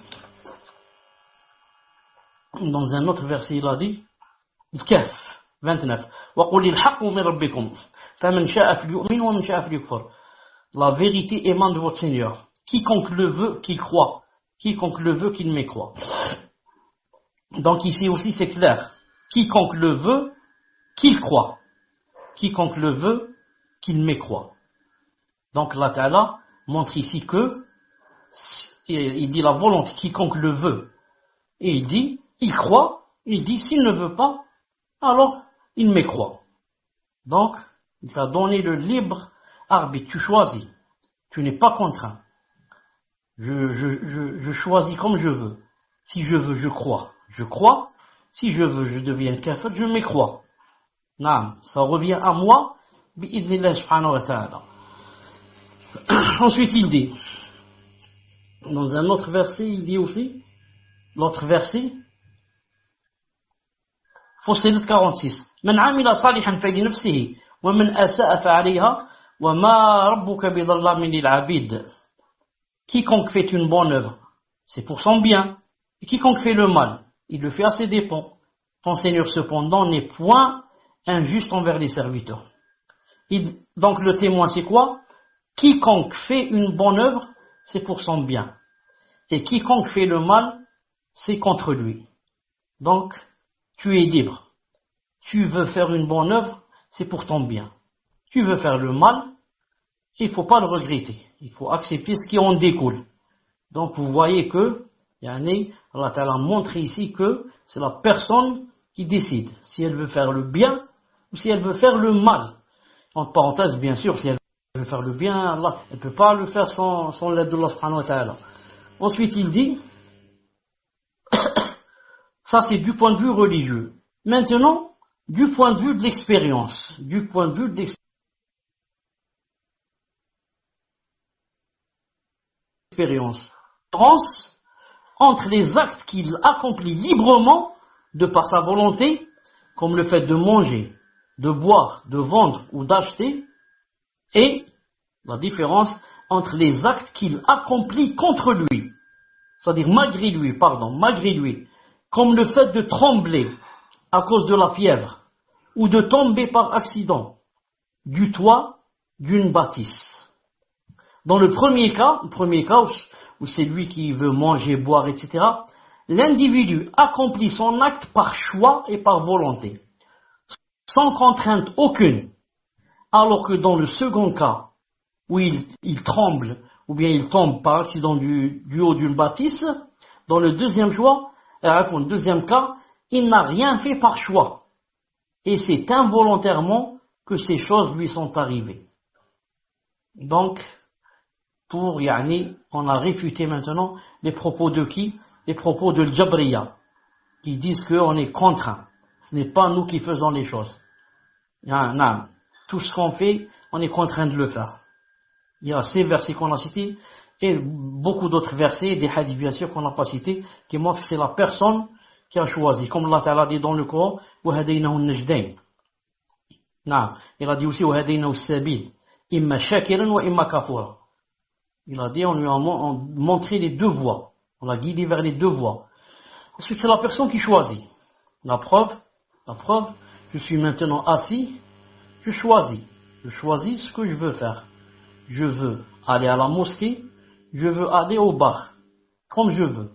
dans un autre verset, il a dit, Al-Kahf 29, وَقُلِ الْحَقُّ مِنْ رَبِّكُمْ فَمَنْ شَاءَ فَلْيُؤْمِنْ وَمَنْ شَاءَ فَلْيَكْفُرْ. La vérité émane de votre Seigneur. Quiconque le veut, qu'il croit. Quiconque le veut, qu'il mécroit. Donc ici aussi c'est clair. Quiconque le veut, qu'il croit. Quiconque le veut, qu'il mécroit. Donc Allah Ta'ala montre ici que, il dit la volonté, quiconque le veut. Et il dit, il croit, il dit, s'il ne veut pas, alors il mécroit. Donc, il t'a donné le libre arbitre, tu choisis. Tu n'es pas contraint. Je choisis comme je veux. Si je veux, je crois. Je crois. Si je veux, je deviens kafir, je mécrois. Non, ça revient à moi. Bi'idhnillah subhanahu wa ta'ala. Ensuite, il dit, dans un autre verset, il dit aussi, l'autre verset, Fussilat 46. Man amila salihan fa li nafsihi, wa man asa'a fa alayha, wa ma rabbuka bi dhallamin lil 'abid. Quiconque fait une bonne œuvre, c'est pour son bien. Et quiconque fait le mal, il le fait à ses dépens. Ton Seigneur cependant n'est point injuste envers les serviteurs. Donc le témoin c'est quoi? Quiconque fait une bonne œuvre, c'est pour son bien. Et quiconque fait le mal, c'est contre lui. Donc, tu es libre. Tu veux faire une bonne œuvre, c'est pour ton bien. Tu veux faire le mal, il ne faut pas le regretter. Il faut accepter ce qui en découle. Donc vous voyez que, Allah Ta'ala montre ici que c'est la personne qui décide si elle veut faire le bien ou si elle veut faire le mal. Entre parenthèses, bien sûr, si elle veut faire le bien, Allah, elle ne peut pas le faire sans l'aide de Allah subhanahu wa ta'ala. Ensuite, il dit, ça c'est du point de vue religieux. Maintenant, du point de vue de l'expérience, entre les actes qu'il accomplit librement de par sa volonté, comme le fait de manger, de boire, de vendre ou d'acheter, et la différence entre les actes qu'il accomplit contre lui, c'est-à-dire malgré lui, comme le fait de trembler à cause de la fièvre, ou de tomber par accident du toit d'une bâtisse. Dans le premier cas où c'est lui qui veut manger, boire, etc., l'individu accomplit son acte par choix et par volonté, sans contrainte aucune, alors que dans le second cas, où il tremble, ou bien il tombe par accident du haut d'une bâtisse, dans le deuxième cas, il n'a rien fait par choix. Et c'est involontairement que ces choses lui sont arrivées. Donc, on a réfuté maintenant les propos de qui? Les propos de Jabriya, qui disent qu'on est contraint. Ce n'est pas nous qui faisons les choses. Tout ce qu'on fait, on est contraint de le faire. Il y a ces versets qu'on a cités, et beaucoup d'autres versets, des hadiths bien sûr qu'on n'a pas cités, qui montrent que c'est la personne qui a choisi. Comme Allah Ta'ala dit dans le Coran, وَهَدَيْنَهُ النَّجْدَيْنِ. Il a dit aussi وَهَدَيْنَهُ السَّبِيلِ إِمَّا شَاكِرًا وَإِمَّا كَفُورًا. Il a dit, on lui a montré les deux voies. On l'a guidé vers les deux voies. Ensuite, c'est la personne qui choisit. La preuve, je suis maintenant assis, je choisis ce que je veux faire. Je veux aller à la mosquée, je veux aller au bar, comme je veux.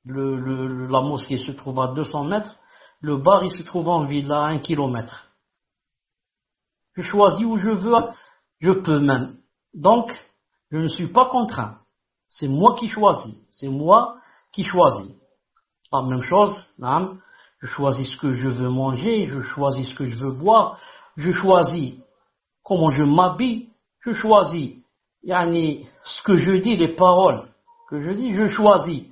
La mosquée se trouve à 200 mètres, le bar il se trouve en ville à 1 kilomètre. Je choisis où je veux, je peux même. Donc, je ne suis pas contraint. C'est moi qui choisis. La même chose, je choisis ce que je veux manger, je choisis ce que je veux boire, je choisis comment je m'habille, je choisis yani, ce que je dis, les paroles que je dis, je choisis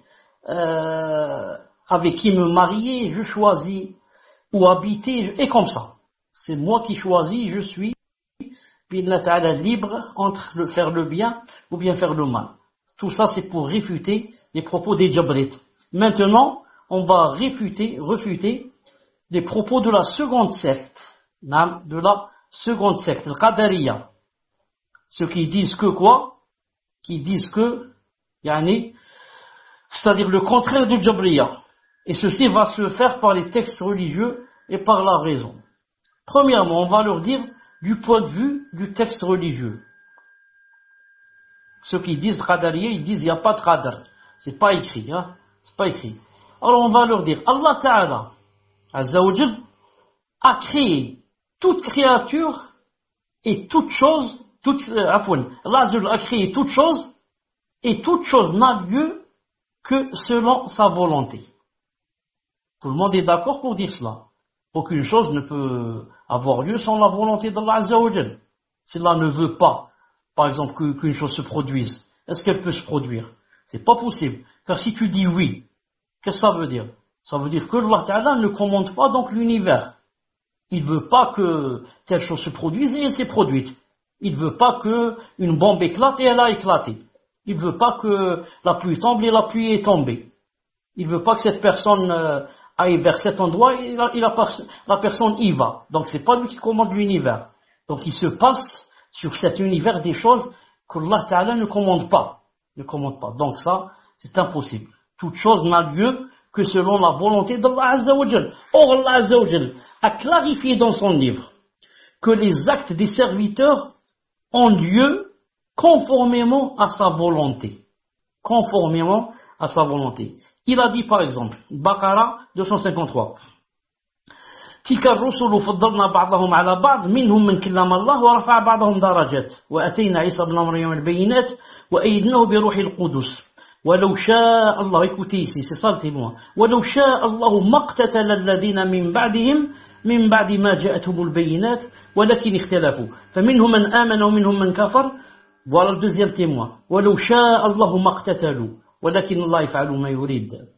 avec qui me marier, je choisis où habiter, et comme ça. C'est moi qui choisis, je suis bi'idhnillah ta'ala libre entre faire le bien ou bien faire le mal. Tout ça, c'est pour réfuter les propos des Jabrites. Maintenant, on va refuter les propos de la seconde secte, le Qadariya. Ceux qui disent que quoi? Qui disent que, yani, c'est-à-dire le contraire du Jabriya. Et ceci va se faire par les textes religieux et par la raison. Premièrement, on va leur dire du point de vue du texte religieux. Ceux qui disent Qadariya, ils disent il n'y a pas de Qadar. C'est pas écrit, hein? C'est pas écrit. Alors on va leur dire, Allah Ta'ala, Azza wa Jal, a créé toute créature et toute chose, Allah Azza wa Jal a créé toute chose et toute chose n'a lieu que selon sa volonté. Tout le monde est d'accord pour dire cela. Aucune chose ne peut avoir lieu sans la volonté d'Allah Azza wa Jal. Si Allah ne veut pas, par exemple, qu'une chose se produise, est-ce qu'elle peut se produire? C'est pas possible. Car si tu dis oui, qu'est-ce que ça veut dire? Ça veut dire que Allah Ta'ala ne commande pas donc l'univers. Il veut pas que telle chose se produise et elle s'est produite. Il veut pas que une bombe éclate et elle a éclaté. Il veut pas que la pluie tombe et la pluie est tombée. Il veut pas que cette personne aille vers cet endroit et la personne y va. Donc c'est pas lui qui commande l'univers. Donc il se passe sur cet univers des choses qu'Allah Ta'ala ne commande pas. Donc ça, c'est impossible. Toute chose n'a lieu que selon la volonté d'Allah Azza wa Jal. Or Allah Azza wa Jal a clarifié dans son livre que les actes des serviteurs ont lieu conformément à sa volonté. Conformément à sa volonté. Il a dit par exemple, Baqara 253, تلك الرسل فضلنا بعضهم على بعض منهم من كلم الله ورفع بعضهم درجات وأتينا عيسى ابن مريم البينات وأيدناه بروح القدس ولو شاء الله, écoutez ici, c'est ça le témoin, ولو شاء الله ما اقتتل الذين من بعدهم من بعد ما جاءتهم البينات ولكن اختلفوا فمنهم من آمن ومنهم من كفر. Voilà le deuxième témoin, ولو شاء الله ما اقتتلوا ولكن الله يفعل ما يريد.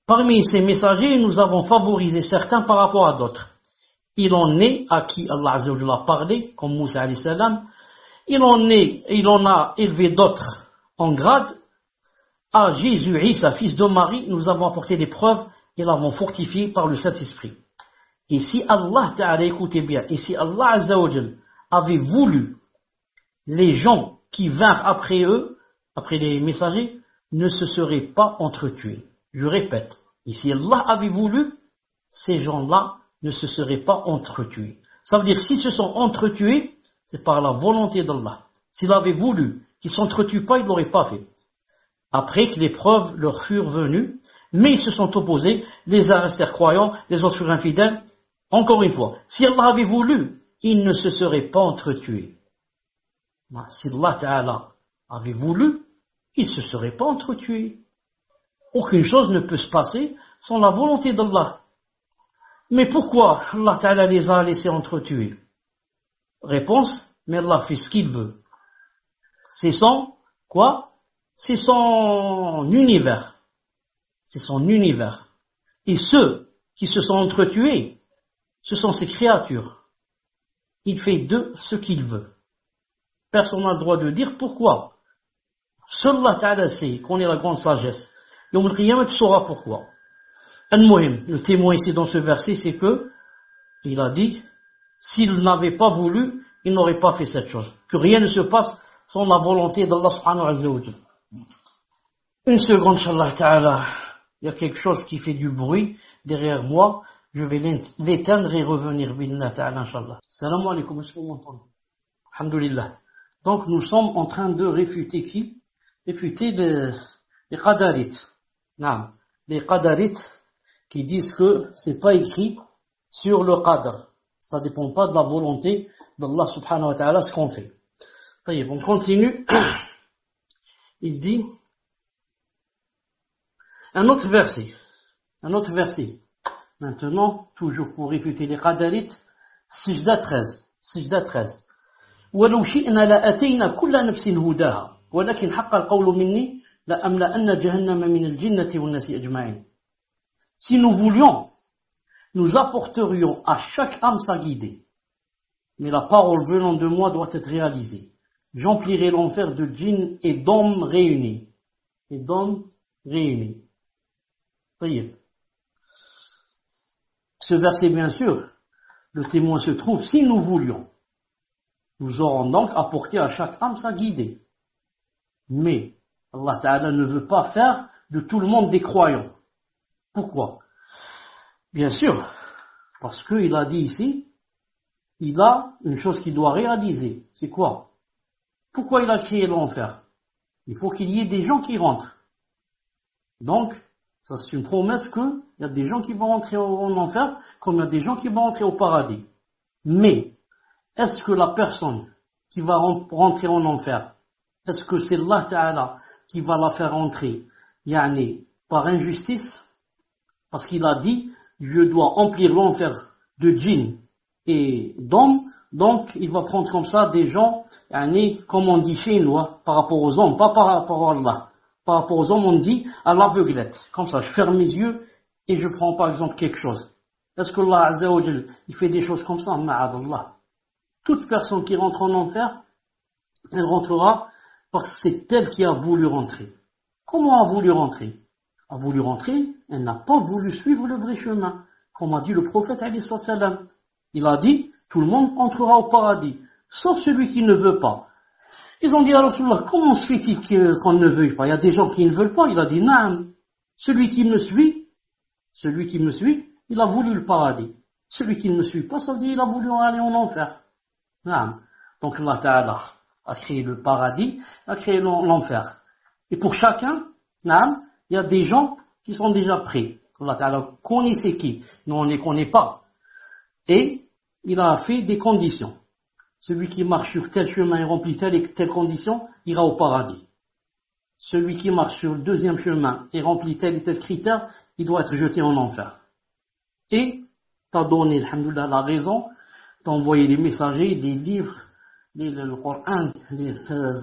Parmi ces messagers, nous avons favorisé certains par rapport à d'autres. Il en est à qui Allah Azza wa Jalla a parlé, comme Moussa alayhi salam. Il en a élevé d'autres en grade. À Jésus, Isa, fils de Marie, nous avons apporté des preuves et l'avons fortifié par le Saint-Esprit. Et si Allah Ta'ala, écoutez bien, et si Allah Azza wa Jalla avait voulu, les gens qui vinrent après eux, après les messagers, ne se seraient pas entretués. Je répète, et si Allah avait voulu, ces gens-là ne se seraient pas entretués. Ça veut dire, s'ils se sont entretués, c'est par la volonté d'Allah. S'il avait voulu qu'ils ne s'entretuent pas, il ne l'aurait pas fait. Après que les preuves leur furent venues, mais ils se sont opposés, les uns restèrent croyants, les autres furent infidèles. Encore une fois, si Allah avait voulu, ils ne se seraient pas entretués. Si Allah Ta'ala avait voulu, ils ne se seraient pas entretués. Aucune chose ne peut se passer sans la volonté d'Allah. Mais pourquoi Allah Ta'ala les a laissés entretués? Réponse, mais Allah fait ce qu'il veut. C'est son, quoi? C'est son univers. C'est son univers. Et ceux qui se sont entretués, ce sont ses créatures. Il fait d'eux ce qu'il veut. Personne n'a le droit de dire pourquoi. Seul Allah Ta'ala sait qu'on est la grande sagesse. Et Yawm al-Qiyamah, tu sauras pourquoi. Le témoin ici dans ce verset, c'est que, il a dit, s'il n'avait pas voulu, il n'aurait pas fait cette chose. Que rien ne se passe sans la volonté d'Allah subhanahu wa ta'ala. Une seconde, Inch'Allah Ta'ala. Il y a quelque chose qui fait du bruit derrière moi. Je vais l'éteindre et revenir, Billah Ta'ala, Inch'Allah. Salam alaikum, est-ce que vous m'entendez? Alhamdulillah. Donc, nous sommes en train de réfuter qui? Réfuter les Qadarites. Non, les Qadarites qui disent que c'est pas écrit sur le Qadr. Ça dépend pas de la volonté d'Allah subhanahu wa ta'ala ce qu'on fait. On continue. Il dit un autre verset. Maintenant, toujours pour réfuter les Qadarites, Sijda 13. ولو شئنا لأتينا كل نفس هداها ولكن حق القول مني لأملأن جهنم من الجنة والناس أجمعين. Si nous voulions, nous apporterions à chaque âme sa guidée. Mais la parole venant de moi doit être réalisée. J'emplirai l'enfer de djinns et d'hommes réunis. Et d'hommes réunis. Voyez. Ce verset, bien sûr, le témoin se trouve, si nous voulions. Nous aurons donc apporté à chaque âme sa guidée. Mais Allah Ta'ala ne veut pas faire de tout le monde des croyants. Pourquoi? Bien sûr, parce qu'il a dit ici, il a une chose qu'il doit réaliser. C'est quoi? Pourquoi il a créé l'enfer? Il faut qu'il y ait des gens qui rentrent. Donc, ça c'est une promesse qu'il y a des gens qui vont rentrer en enfer, comme il y a des gens qui vont rentrer au paradis. Mais, est-ce que la personne qui va rentrer en enfer, est-ce que c'est Allah Ta'ala qui va la faire rentrer, yani, par injustice? Parce qu'il a dit, je dois emplir l'enfer de djinns et d'hommes, donc il va prendre comme ça des gens, yani, comme on dit chez nous, par rapport aux hommes, pas par rapport à Allah. Par rapport aux hommes, on dit à l'aveuglette. Comme ça, je ferme mes yeux et je prends par exemple quelque chose. Est-ce que Allah Azza wa Jal, il fait des choses comme ça? Ma'adallah. Toute personne qui rentre en enfer, elle rentrera parce que c'est elle qui a voulu rentrer. Comment a voulu rentrer? A voulu rentrer, elle n'a pas voulu suivre le vrai chemin. Comme a dit le prophète alayhi salam. Il a dit, tout le monde entrera au paradis, sauf celui qui ne veut pas. Ils ont dit à Rasulullah, comment se fait-il qu'on ne veuille pas? Il y a des gens qui ne veulent pas. Il a dit, naam, celui qui me suit, il a voulu le paradis. Celui qui ne me suit pas, ça veut dire il a voulu aller en enfer. Naam. Donc Allah Ta'ala a créé le paradis, a créé l'enfer. Et pour chacun, naam, il y a des gens qui sont déjà prêts. Allah Ta'ala connaît c'est qui. Nous, on ne les connaît pas. Et il a fait des conditions. Celui qui marche sur tel chemin et remplit telle et telle condition, ira au paradis. Celui qui marche sur le deuxième chemin et remplit tel et tel critère, il doit être jeté en enfer. Et t'as donné, alhamdoulilah, la raison, t'as envoyé les messagers, des livres, le Coran, les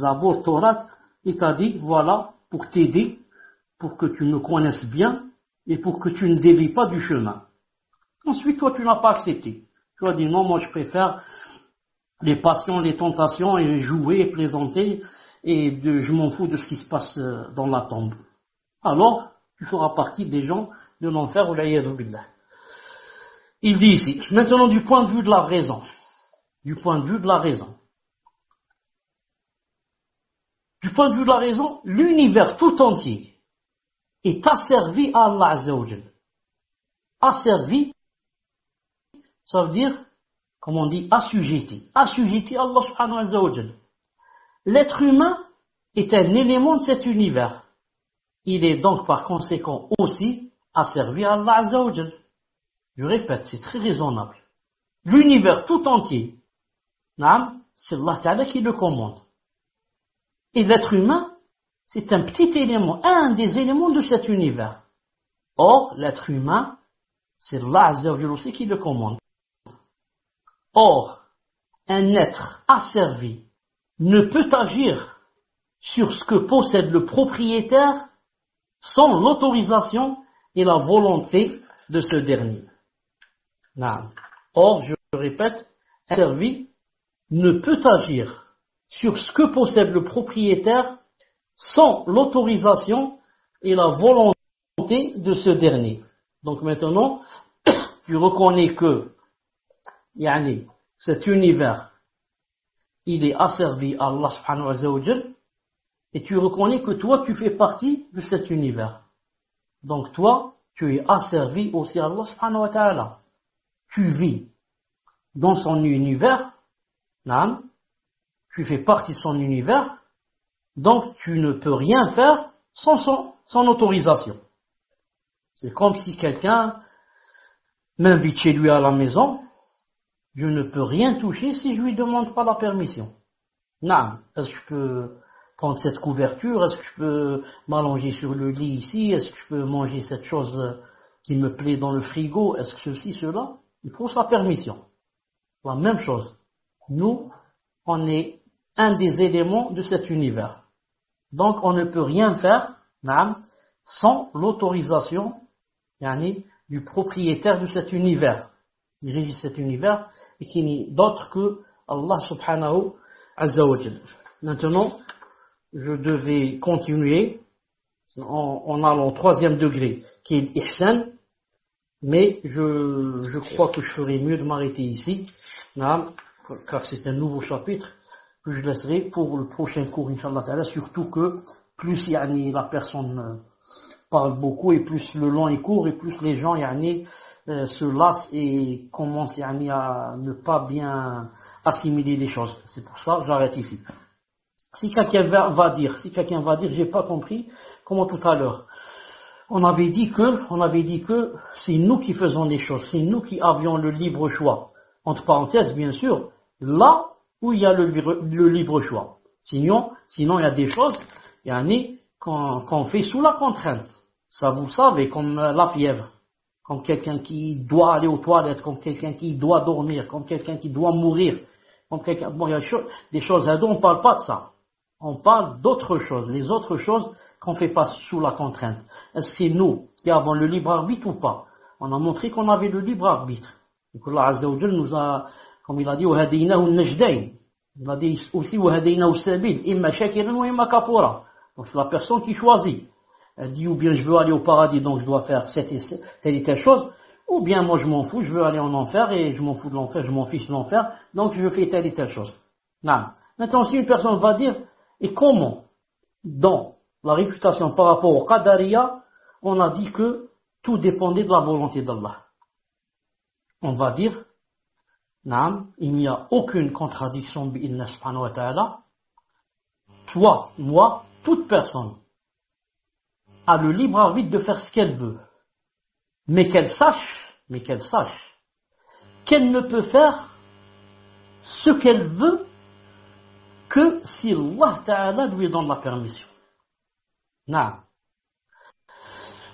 Zabur, Torah, et t'as dit, voilà, pour t'aider, pour que tu me connaisses bien, et pour que tu ne dévies pas du chemin. Ensuite, toi, tu n'as pas accepté. Tu as dit, non, moi, je préfère les passions, les tentations, et jouer, et plaisanter, et je m'en fous de ce qui se passe dans la tombe. Alors, tu feras partie des gens de l'enfer, ou l'ayadou billah. Il dit ici, maintenant du point de vue de la raison, du point de vue de la raison, l'univers tout entier est asservi à Allah Azza wa Jal. Asservi, ça veut dire, comme on dit, assujetti à Allah subhanahu wa jal. L'être humain est un élément de cet univers. Il est donc par conséquent aussi asservi à Allah Azza wa Jal. Je répète, c'est très raisonnable. L'univers tout entier, c'est Allah Ta'ala qui le commande. Et l'être humain, c'est un petit élément, un des éléments de cet univers. Or, l'être humain, c'est Allah Azza wa Jal aussi qui le commande. Or, un être asservi ne peut agir sur ce que possède le propriétaire sans l'autorisation et la volonté de ce dernier. Or, je répète, un asservi ne peut agir sur ce que possède le propriétaire sans l'autorisation et la volonté de ce dernier. Donc maintenant, tu reconnais que yani, cet univers, il est asservi à Allah subhanahu wa ta'ala, et tu reconnais que toi, tu fais partie de cet univers. Donc toi, tu es asservi aussi à Allah subhanahu wa ta'ala. Tu vis dans son univers, tu fais partie de son univers, donc tu ne peux rien faire sans son autorisation. C'est comme si quelqu'un m'invite chez lui à la maison, je ne peux rien toucher si je lui demande pas la permission. Est-ce que je peux prendre cette couverture? Est-ce que je peux m'allonger sur le lit ici? Est-ce que je peux manger cette chose qui me plaît dans le frigo? Est-ce que ceci, cela? Il faut sa permission. La même chose. Nous, on est un des éléments de cet univers. Donc on ne peut rien faire sans l'autorisation du propriétaire de cet univers, qui régit cet univers et qui n'est d'autre que Allah subhanahu azza wa jalla. Maintenant, je devais continuer en allant au 3e degré, qui est l'ihsan, mais je crois que je ferais mieux de m'arrêter ici, car c'est un nouveau chapitre que je laisserai pour le prochain cours, Inch'Allah Ta'ala, surtout que plus la personne parle beaucoup, et plus le long est court, et plus les gens se lassent et commencent à ne pas bien assimiler les choses. C'est pour ça que j'arrête ici. Si quelqu'un va dire, j'ai pas compris, comment tout à l'heure, on avait dit que c'est nous qui faisons les choses, c'est nous qui avions le libre choix. Entre parenthèses, bien sûr, là où il y a le libre choix. Sinon, il y a des choses, qu'on fait sous la contrainte. Ça, vous le savez, comme la fièvre, comme quelqu'un qui doit aller aux toilettes, comme quelqu'un qui doit dormir, comme quelqu'un qui doit mourir, il y a des choses là-dedans, on ne parle pas de ça. On parle d'autres choses, les autres choses qu'on ne fait pas sous la contrainte. Est-ce que c'est nous qui avons le libre arbitre ou pas? On a montré qu'on avait le libre arbitre. Et que Allah Azza wa Jalla nous a, comme il a dit, وَهَدَيْنَاهُ النَّجْدَيْنِ. Il a dit aussi, وَهَدَيْنَاهُ السَّبِيلِ إِمَّا شَاكِرًا وَإِمَّا كَفُورًا. Donc c'est la personne qui choisit. Elle dit, ou bien je veux aller au paradis, donc je dois faire telle et telle chose, ou bien moi je m'en fous, je veux aller en enfer, et je m'en fous de l'enfer, je m'en fiche de l'enfer, donc je fais telle et telle chose. Non. Maintenant, si une personne va dire, et comment, dans la réfutation par rapport au Qadariya, on a dit que tout dépendait de la volonté d'Allah. On va dire, non, il n'y a aucune contradiction bi'inna subhanahu wa ta'ala. Toi, moi, toute personne a le libre arbitre de faire ce qu'elle veut. Mais qu'elle sache qu'elle ne peut faire ce qu'elle veut que si Allah Ta'ala lui donne la permission. Non.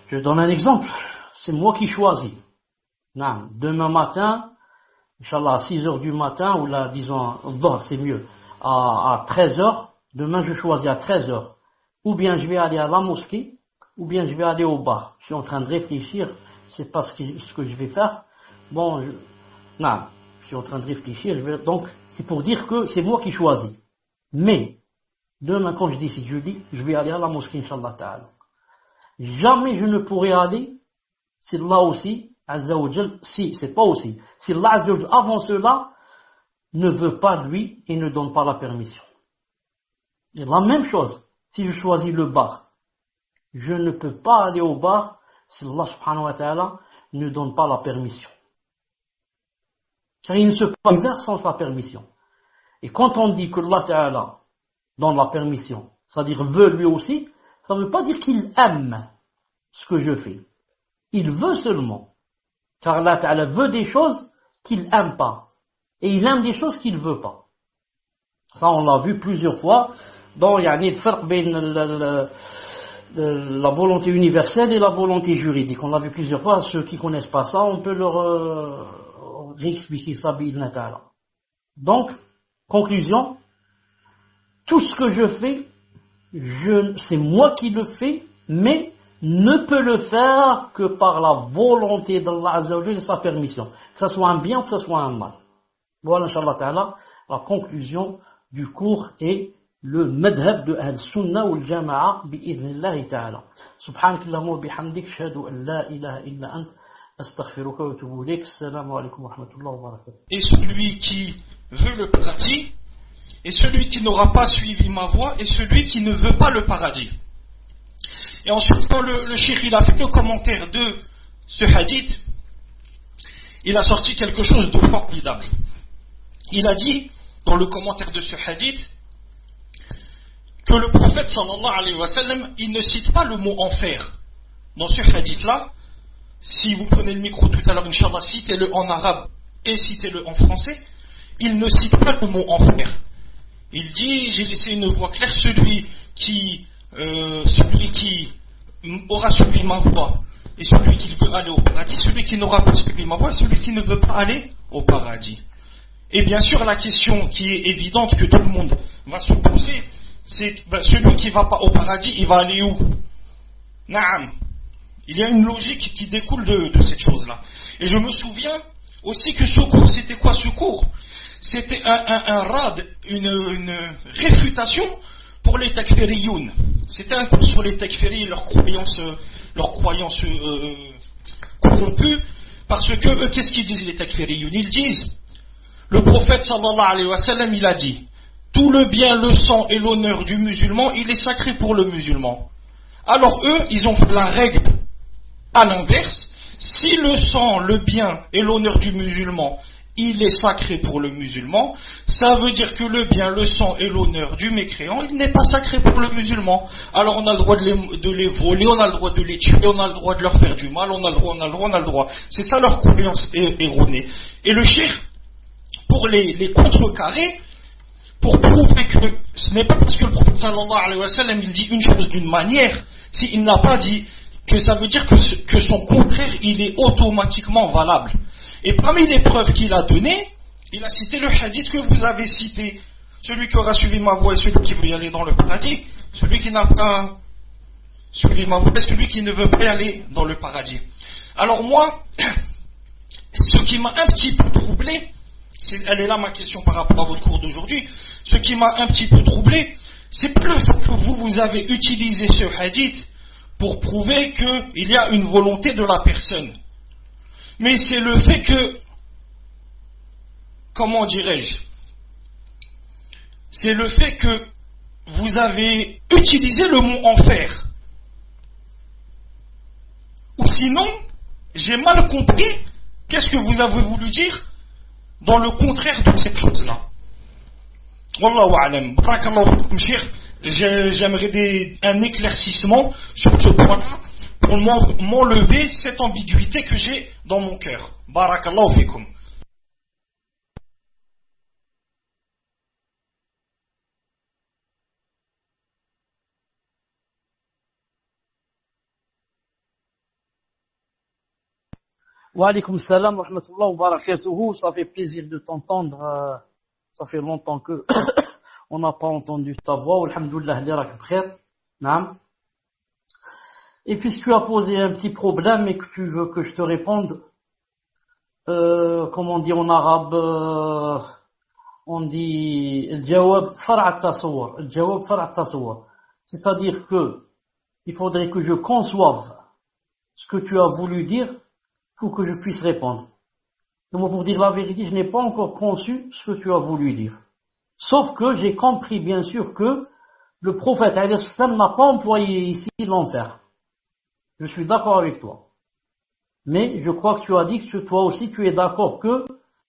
Je donne un exemple. C'est moi qui choisis. Non. Demain matin, Inch'Allah, à 6 heures du matin, ou là, disons, c'est mieux, à 13 heures, demain je choisis à 13 heures. Ou bien je vais aller à la mosquée, ou bien je vais aller au bar. Je suis en train de réfléchir, c'est pas ce que je vais faire. Bon, non, je suis en train de réfléchir, donc c'est pour dire que c'est moi qui choisis. Mais, demain quand je décide, je dis, je vais aller à la mosquée, Inch'Allah Ta'ala. Jamais je ne pourrai aller, c'est là aussi, Azza wa Jal, c'est pas aussi. Si Allah Azza wa Jal, avant cela, ne veut pas lui et ne donne pas la permission. Et la même chose, si je choisis le bar, je ne peux pas aller au bar si Allah subhanahu wa ta'ala ne donne pas la permission. Car il ne se peut pas faire sans sa permission. Et quand on dit que Allah ta'ala donne la permission, c'est-à-dire veut lui aussi, ça ne veut pas dire qu'il aime ce que je fais. Il veut seulement. Car Allah ta'ala veut des choses qu'il n'aime pas. Et il aime des choses qu'il ne veut pas. Ça, on l'a vu plusieurs fois dans le farq entre la volonté universelle et la volonté juridique. On l'a vu plusieurs fois. Ceux qui ne connaissent pas ça, on peut leur réexpliquer ça. Donc, conclusion, tout ce que je fais, c'est moi qui le fais, mais ne peut le faire que par la volonté d'Allah Azza wa Jalla et sa permission. Que ce soit un bien ou que ce soit un mal. Voilà, Inch'Allah Ta'ala, la conclusion du cours est le madhab de Ahl-Sunnah ou al-Jama'a bi'idhnillahi ta'ala. Subhanakallahumma wa bihamdik, ashhadu an la ilaha illa ant, astaghfiruka wa atubu ilayk. Assalamu alaykum wa rahmatullahi wa barakatuh. Et celui qui veut le paradis, et celui qui n'aura pas suivi ma voie, et celui qui ne veut pas le paradis. Et ensuite, quand le cheikh il a fait le commentaire de ce hadith, il a sorti quelque chose de formidable. Il a dit, dans le commentaire de ce hadith, que le prophète sallallahu alayhi wa sallam, il ne cite pas le mot enfer. Dans ce hadith-là, si vous prenez le micro tout à l'heure, Inch'Allah, citez-le en arabe et citez-le en français, il ne cite pas le mot enfer. Il dit, j'ai laissé une voie claire, celui qui aura suivi ma voie et celui qui veut aller au paradis, celui qui n'aura pas suivi ma voie et celui qui ne veut pas aller au paradis. Et bien sûr, la question qui est évidente que tout le monde va se poser, c'est celui qui ne va pas au paradis, il va aller où? Naam. Il y a une logique qui découle de cette chose-là. Et je me souviens aussi que ce cours, c'était quoi ce cours? C'était un rad, une réfutation pour les takfiriyoun. C'était un cours sur les takfiris et leurs croyances corrompues. Parce que eux, qu'est-ce qu'ils disent les takfiriyoun? Ils disent, le prophète sallallahu alayhi wa sallam, il a dit, tout le bien, le sang et l'honneur du musulman, il est sacré pour le musulman. Alors eux, ils ont fait la règle à l'inverse. Si le sang, le bien et l'honneur du musulman, il est sacré pour le musulman, ça veut dire que le bien, le sang et l'honneur du mécréant, il n'est pas sacré pour le musulman. Alors on a le droit de les voler, on a le droit de les tuer, on a le droit de leur faire du mal, on a le droit. C'est ça leur croyance erronée. Et le cheikh, pour les contrecarrer, pour prouver que ce n'est pas parce que le prophète sallallahu alayhi wa sallam il dit une chose d'une manière, s'il n'a pas dit que ça veut dire que son contraire il est automatiquement valable. Et parmi les preuves qu'il a données, il a cité le hadith que vous avez cité, celui qui aura suivi ma voie et celui qui veut y aller dans le paradis, celui qui n'a pas suivi ma voie et celui qui ne veut pas y aller dans le paradis. Alors moi, ce qui m'a un petit peu troublé, elle est là ma question par rapport à votre cours d'aujourd'hui. Ce qui m'a un petit peu troublé, c'est plus le fait que vous avez utilisé ce hadith pour prouver qu'il y a une volonté de la personne. Mais c'est le fait que, comment dirais-je, c'est le fait que vous avez utilisé le mot enfer. Ou sinon, j'ai mal compris qu'est-ce que vous avez voulu dire dans le contraire de cette chose-là. Wallahu a'lam. Barakallahu fikum, cheikh. J'aimerais un éclaircissement sur ce point-là pour m'enlever cette ambiguïté que j'ai dans mon cœur. Barakallahu fikum. Wa alaykoum salam wa rahmatullahi wa barakatuhu. Ça fait plaisir de t'entendre. Ça fait longtemps que on n'a pas entendu ta voix. Alhamdoulilah, lirak bkhair. Naam. Et puisque tu as posé un petit problème et que tu veux que je te réponde, comme on dit en arabe, on dit al-jawab far'a at-tasawwur. Al-jawab far'a at-tasawwur. C'est-à-dire que il faudrait que je conçoive ce que tu as voulu dire pour que je puisse répondre. Et moi, pour dire la vérité, je n'ai pas encore conçu ce que tu as voulu dire. Sauf que j'ai compris, bien sûr, que le prophète alayhi salam n'a pas employé ici l'enfer. Je suis d'accord avec toi. Mais je crois que tu as dit que toi aussi tu es d'accord que,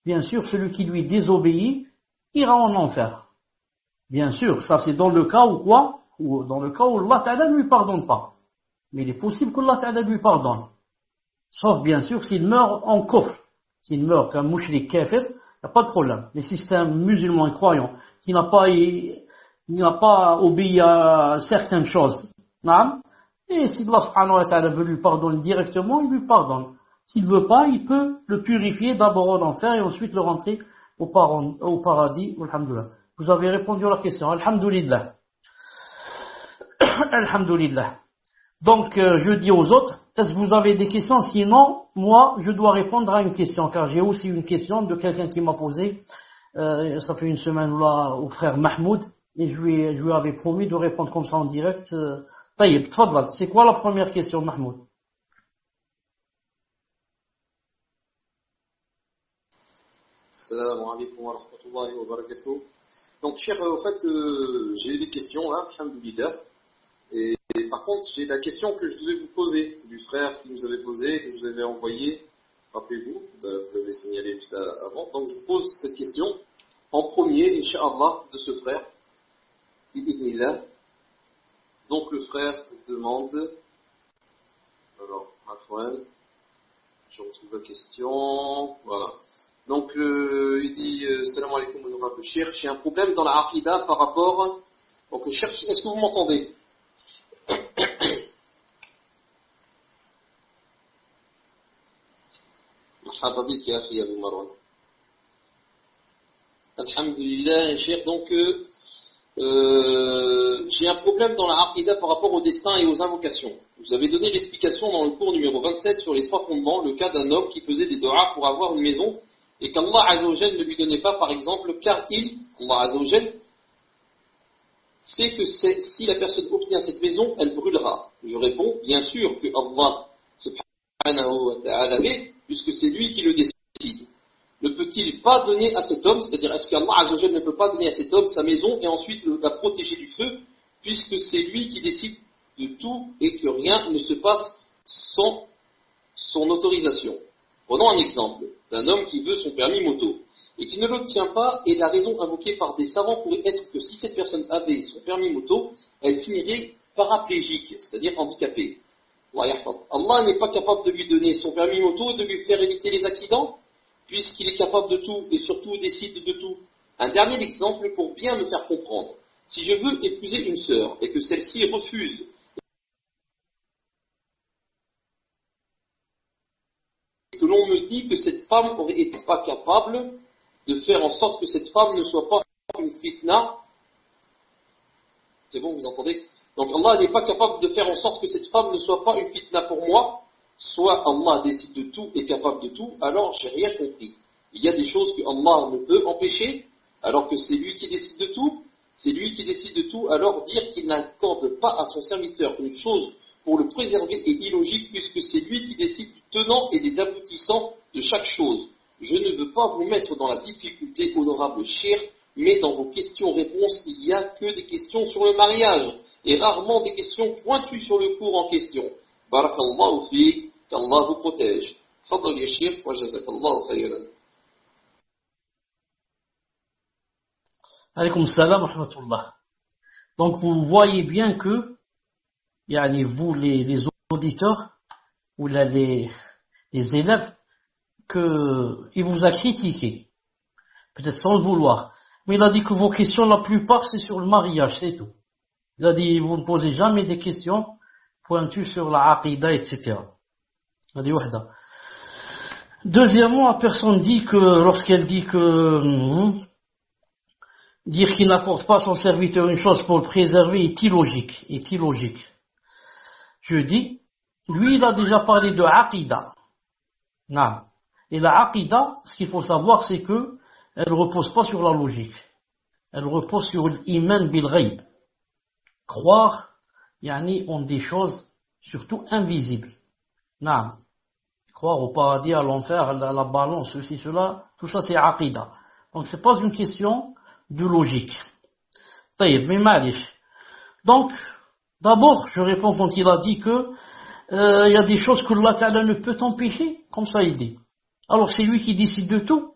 bien sûr, celui qui lui désobéit ira en enfer. Bien sûr, ça c'est dans le cas où quoi? Ou dans le cas où Allah Ta'ala ne lui pardonne pas. Mais il est possible qu'Allah Ta'ala lui pardonne. Sauf bien sûr s'il meurt en kufr. S'il meurt comme mouchrik kafir, il n'y a pas de problème. Les systèmes musulmans et croyants qui n'a pas obéi à certaines choses. Et si Allah subhanahu wa ta'ala veut lui pardonner directement, il lui pardonne. S'il ne veut pas, il peut le purifier d'abord en enfer et ensuite le rentrer au paradis. Alhamdulillah. Vous avez répondu à la question. Alhamdulillah. Alhamdulillah. Donc, je dis aux autres, est-ce que vous avez des questions? Sinon, moi, je dois répondre à une question, car j'ai aussi une question de quelqu'un qui m'a posé, ça fait une semaine là, au frère Mahmoud, et je lui avais promis de répondre comme ça en direct. Taïb, tfadlal. C'est quoi la première question, Mahmoud? Assalamu alaikum wa rahmatullahi wa barakatuh. Donc, cher, en fait, j'ai des questions là, alhamdoulilah. Et par contre, j'ai la question que je devais vous poser, du frère qui nous avait posé, que je vous avais envoyé. Rappelez-vous, vous l'avez signalé juste avant. Donc, je vous pose cette question en premier, Inch'Allah, de ce frère. Ibnillah. Donc, le frère demande. Alors, Afwan, je retrouve la question. Voilà. Donc, il dit Salam alaikum, honorable cheikh. J'ai un problème dans la aqida par rapport. Donc, le cheikh, est-ce que vous m'entendez? مرحبا بك يا أخي أبو مروان. Alhamdulillah, cher. Donc, j'ai un problème dans la aqidah par rapport au destin et aux invocations. Vous avez donné l'explication dans le cours numéro 27 sur les 3 fondements, le cas d'un homme qui faisait des doigts pour avoir une maison et qu'Allah Azzawajal ne lui donnait pas, par exemple, car Allah Azzawajal, sait que si la personne obtient cette maison, elle brûlera. Je réponds, bien sûr que Allah subhanahu wa ta'ala, puisque c'est lui qui le décide. Ne peut-il pas donner à cet homme, c'est-à-dire est-ce qu'Allah Azzawajal ne peut pas donner à cet homme sa maison et ensuite la protéger du feu, puisque c'est lui qui décide de tout et que rien ne se passe sans son autorisation. Prenons un exemple d'un homme qui veut son permis moto et qui ne l'obtient pas, et la raison invoquée par des savants pourrait être que si cette personne avait son permis moto, elle finirait paraplégique, c'est-à-dire handicapée. Allah n'est pas capable de lui donner son permis moto et de lui faire éviter les accidents, puisqu'il est capable de tout et surtout décide de tout. Un dernier exemple pour bien me faire comprendre. Si je veux épouser une sœur et que celle-ci refuse, et que l'on me dit que cette femme n'aurait été pas capable de faire en sorte que cette femme ne soit pas une fitna. C'est bon, vous entendez? Donc Allah n'est pas capable de faire en sorte que cette femme ne soit pas une fitna pour moi. Soit Allah décide de tout et capable de tout, alors j'ai rien compris. Il y a des choses que Allah ne peut empêcher, alors que c'est lui qui décide de tout. C'est lui qui décide de tout, alors dire qu'il n'accorde pas à son serviteur une chose pour le préserver est illogique, puisque c'est lui qui décide du tenant et des aboutissants de chaque chose. Je ne veux pas vous mettre dans la difficulté, honorable cher, mais dans vos questions-réponses, il n'y a que des questions sur le mariage, et rarement des questions pointues sur le cours en question. Barakallahu fiik, qu'Allah vous protège. Tfaddal ya Cheikh, wa jazakallahu khayran. Alaykoum salam wa rahmatullah. Donc vous voyez bien que, vous les auditeurs, ou là, les élèves, qu'il vous a critiqué, peut-être sans le vouloir, mais il a dit que vos questions, la plupart, c'est sur le mariage, c'est tout. Il a dit, vous ne posez jamais des questions pointues sur la aqidah, etc. Il a dit, wahda. Deuxièmement, la personne dit que, lorsqu'elle dit que, dire qu'il n'accorde pas à son serviteur une chose pour le préserver est illogique, Je dis, lui, il a déjà parlé de aqidah. Non. Et la aqidah, ce qu'il faut savoir, c'est que elle repose pas sur la logique. Elle repose sur l'iman bil ghaib. Croire, en des choses surtout invisibles. Non. Croire au paradis, à l'enfer, à la balance, ceci, cela, tout ça c'est aqidah. Donc c'est pas une question de logique. Taïb, mais malish. Donc, d'abord, je réponds quand il a dit que il y a des choses que Allah Ta'ala ne peut empêcher, comme ça il dit. Alors c'est lui qui décide de tout.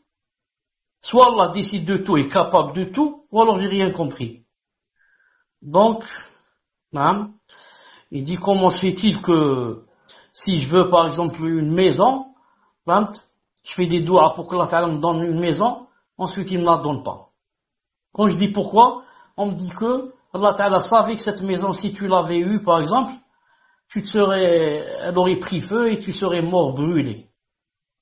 Soit Allah décide de tout et est capable de tout, ou alors j'ai rien compris. Donc, il dit comment se fait-il que si je veux par exemple une maison, je fais des doigts pour que Allah Ta'ala me donne une maison, ensuite il ne me la donne pas. Quand je dis pourquoi, on me dit que Allah Ta'ala savait que cette maison, si tu l'avais eue par exemple, elle aurait pris feu et tu serais mort brûlé.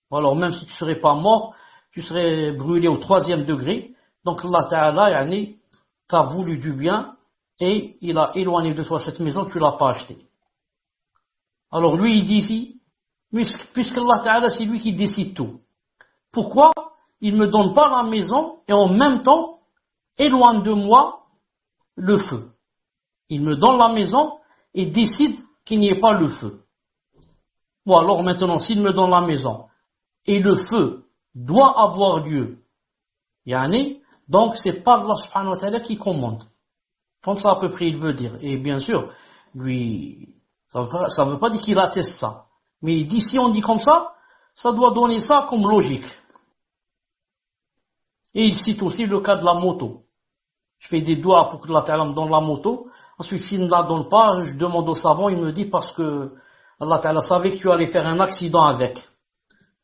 Alors même si tu serais pas mort, tu serais brûlé au 3e degré. Donc Allah Ta'ala, t'a voulu du bien et il a éloigné de toi cette maison, tu l'as pas achetée. Alors lui il dit ici, puisque Allah Ta'ala c'est lui qui décide tout. Pourquoi il me donne pas la maison et en même temps éloigne de moi le feu? Il me donne la maison et décide qu'il n'y ait pas le feu. Bon alors maintenant s'il me donne la maison et le feu doit avoir lieu, donc c'est pas Allah subhanahu wa ta'ala qui commande. Comme ça à peu près il veut dire. Et bien sûr, lui, ça veut pas dire qu'il atteste ça. Mais il dit si on dit comme ça, ça doit donner ça comme logique. Et il cite aussi le cas de la moto. Je fais des doigts pour que Allah Ta'ala me donne la moto. Ensuite, s'il ne la donne pas, je demande au savant, il me dit parce que Allah Ta'ala savait que tu allais faire un accident avec.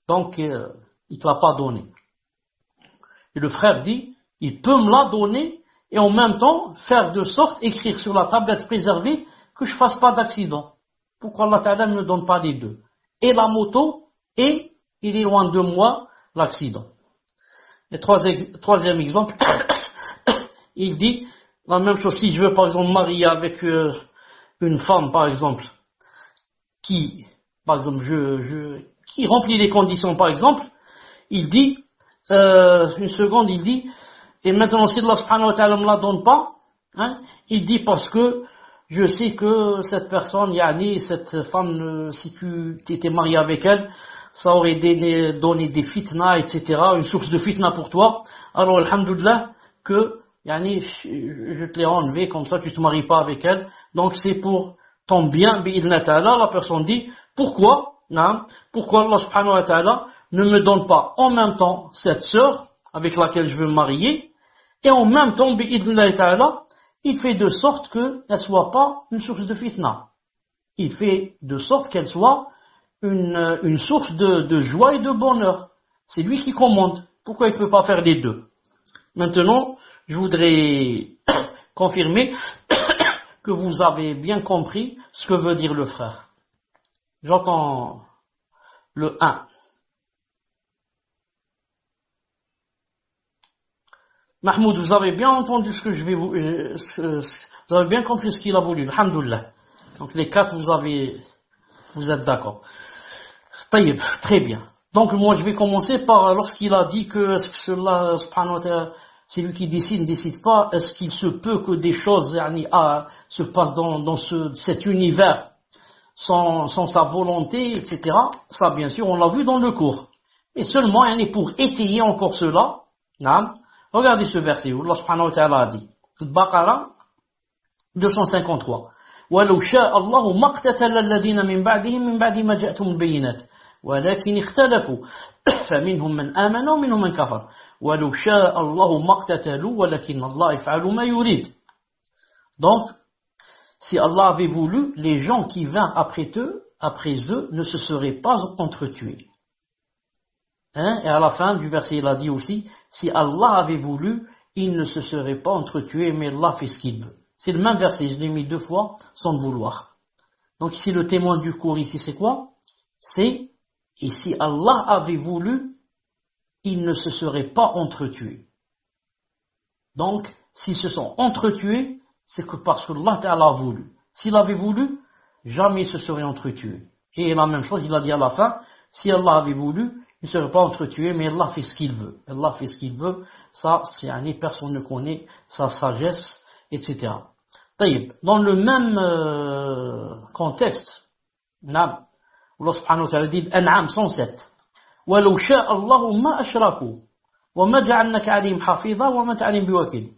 Donc, il ne te l'a pas donné. Et le frère dit, il peut me la donner et en même temps faire de sorte, écrire sur la tablette préservée, que je ne fasse pas d'accident. Pourquoi Allah Ta'ala ne me donne pas les deux? Et la moto, et il est loin de moi l'accident. Et troisième exemple, il dit la même chose. Si je veux par exemple marier avec une femme par exemple, qui par exemple qui remplit les conditions par exemple, il dit une seconde, il dit et maintenant si Allah subhanahu wa ta'ala me la donne pas, hein, il dit parce que je sais que cette personne, yani cette femme, si tu étais marié avec elle, ça aurait donné des fitna, etc., une source de fitna pour toi. Alors, alhamdoulilah, que yani, je te l'ai enlevé, comme ça tu te maries pas avec elle. Donc c'est pour ton bien, bi'idna ta'ala. La personne dit, pourquoi Allah subhanahu wa ta'ala ne me donne pas en même temps cette sœur avec laquelle je veux me marier, et en même temps, bi'idna ta'ala, il fait de sorte qu'elle ne soit pas une source de fitna. Il fait de sorte qu'elle soit une source de joie et de bonheur. C'est lui qui commande. Pourquoi il ne peut pas faire les deux? Maintenant, je voudrais confirmer que vous avez bien compris ce que veut dire le frère. J'entends le 1. Mahmoud, vous avez bien entendu ce que je vais vous avez bien compris ce qu'il a voulu. Alhamdoulilah. Donc les 4, vous êtes d'accord. Taïb, très bien. Donc moi je vais commencer par lorsqu'il a dit que est-ce que cela, subhanahu wa ta'ala, c'est lui qui décide, ne décide pas, est-ce qu'il se peut que des choses se passent dans cet univers sans sa volonté, etc. Ça bien sûr on l'a vu dans le cours. Et seulement pour étayer encore cela, regardez ce verset où Allah subhanahu wa ta'ala a dit, Al-Baqarah 253. وَلَوْ شَاءَ اللَّهُ مَا اقْتَتَلَ الَّذِينَ مِنْ بَعْدِهِمْ مِنْ بَعْدِ مَا جَاءَتْهُمُ الْبَيِّنَاتُ وَلَكِنِ اخْتَلَفُوا فَمِنْهُمْ مَنْ آمَنَ وَمِنْهُمْ مَنْ كَفَرَ وَلَوْ شَاءَ اللَّهُ مَا اقْتَتَلُوا وَلَكِنَّ اللَّهَ يَفْعَلُ مَا يُرِيدُ. Donc, si Allah avait voulu, les gens qui vinrent après eux ne se seraient pas entretués. Et à la fin du verset, il a dit aussi, si Allah avait voulu, ils ne se seraient pas entretués, mais Allah fait ce qu'il veut. C'est le même verset, je l'ai mis 2 fois, sans le vouloir. Donc ici, le témoin du cours ici, c'est quoi? C'est, et si Allah avait voulu, ils ne se seraient pas entretués. Donc, s'ils se sont entretués, c'est que parce que Allah a voulu. S'il avait voulu, jamais ils se seraient entretués. Et la même chose, il a dit à la fin, si Allah avait voulu, ils ne seraient pas entretués, mais Allah fait ce qu'il veut. Allah fait ce qu'il veut, ça, c'est personne ne connaît sa sagesse, etc. Dans le même contexte, Allah subhanahu wa ta'ala dit, An'am 107, وَلَوْ شَاءَ اللَّهُ مَا أَشْرَكُوا وَمَا جَعَلْنَكَ عَلِيهِمْ حَفِيظًا وَمَا أَنْتَ عَلِيهِمْ بِوَكِيلٍ.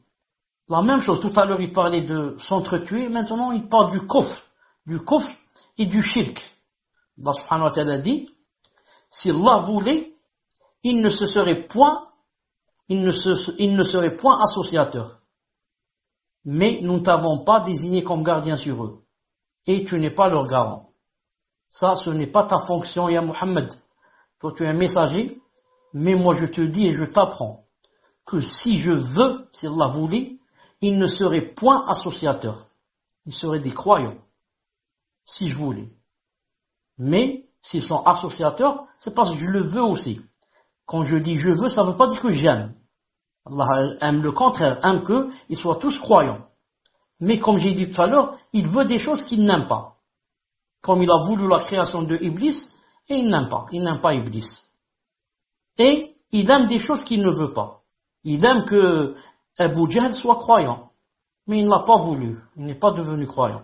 La même chose, tout à l'heure il parlait de s'entretuer, maintenant il parle du kufr et du shirk. Allah subhanahu wa ta'ala dit, si Allah voulait, il ne serait point associateur. Mais nous ne t'avons pas désigné comme gardien sur eux. Et tu n'es pas leur garant. Ça, ce n'est pas ta fonction, ya Muhammad. Toi, tu es un messager, mais moi je te dis et je t'apprends que si je veux, si Allah voulait, ils ne seraient point associateurs. Ils seraient des croyants. Si je voulais. Mais, s'ils sont associateurs, c'est parce que je le veux aussi. Quand je dis je veux, ça ne veut pas dire que j'aime. Allah aime le contraire, aime qu'ils soient tous croyants. Mais comme j'ai dit tout à l'heure, il veut des choses qu'il n'aime pas. Comme il a voulu la création de Iblis, et il n'aime pas Iblis. Et il aime des choses qu'il ne veut pas. Il aime que Abu Jahl soit croyant. Mais il n'a pas voulu, il n'est pas devenu croyant.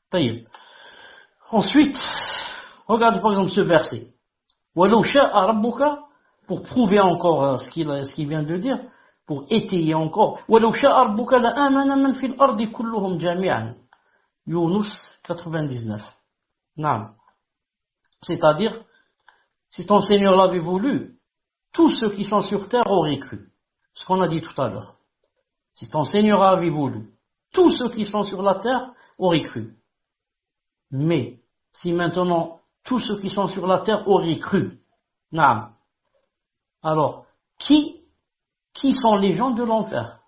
Taïb. Ensuite, regardez par exemple ce verset. وَلَوْ شَاءَ رَبُّكَ, pour prouver encore ce qu'il vient de dire, pour étayer encore. وَلَوْ شَاءَ رَبُّكَ لَآمَنَ مَنْ فِي الْأَرْضِ كُلُّهُمْ جَمِيعًا. Yunus 99. Non. C'est-à-dire, si ton Seigneur l'avait voulu, tous ceux qui sont sur terre auraient cru. Ce qu'on a dit tout à l'heure. Si ton Seigneur avait voulu, tous ceux qui sont sur la terre auraient cru. Mais, si maintenant, tous ceux qui sont sur la terre auraient cru, naam, alors, qui sont les gens de l'enfer?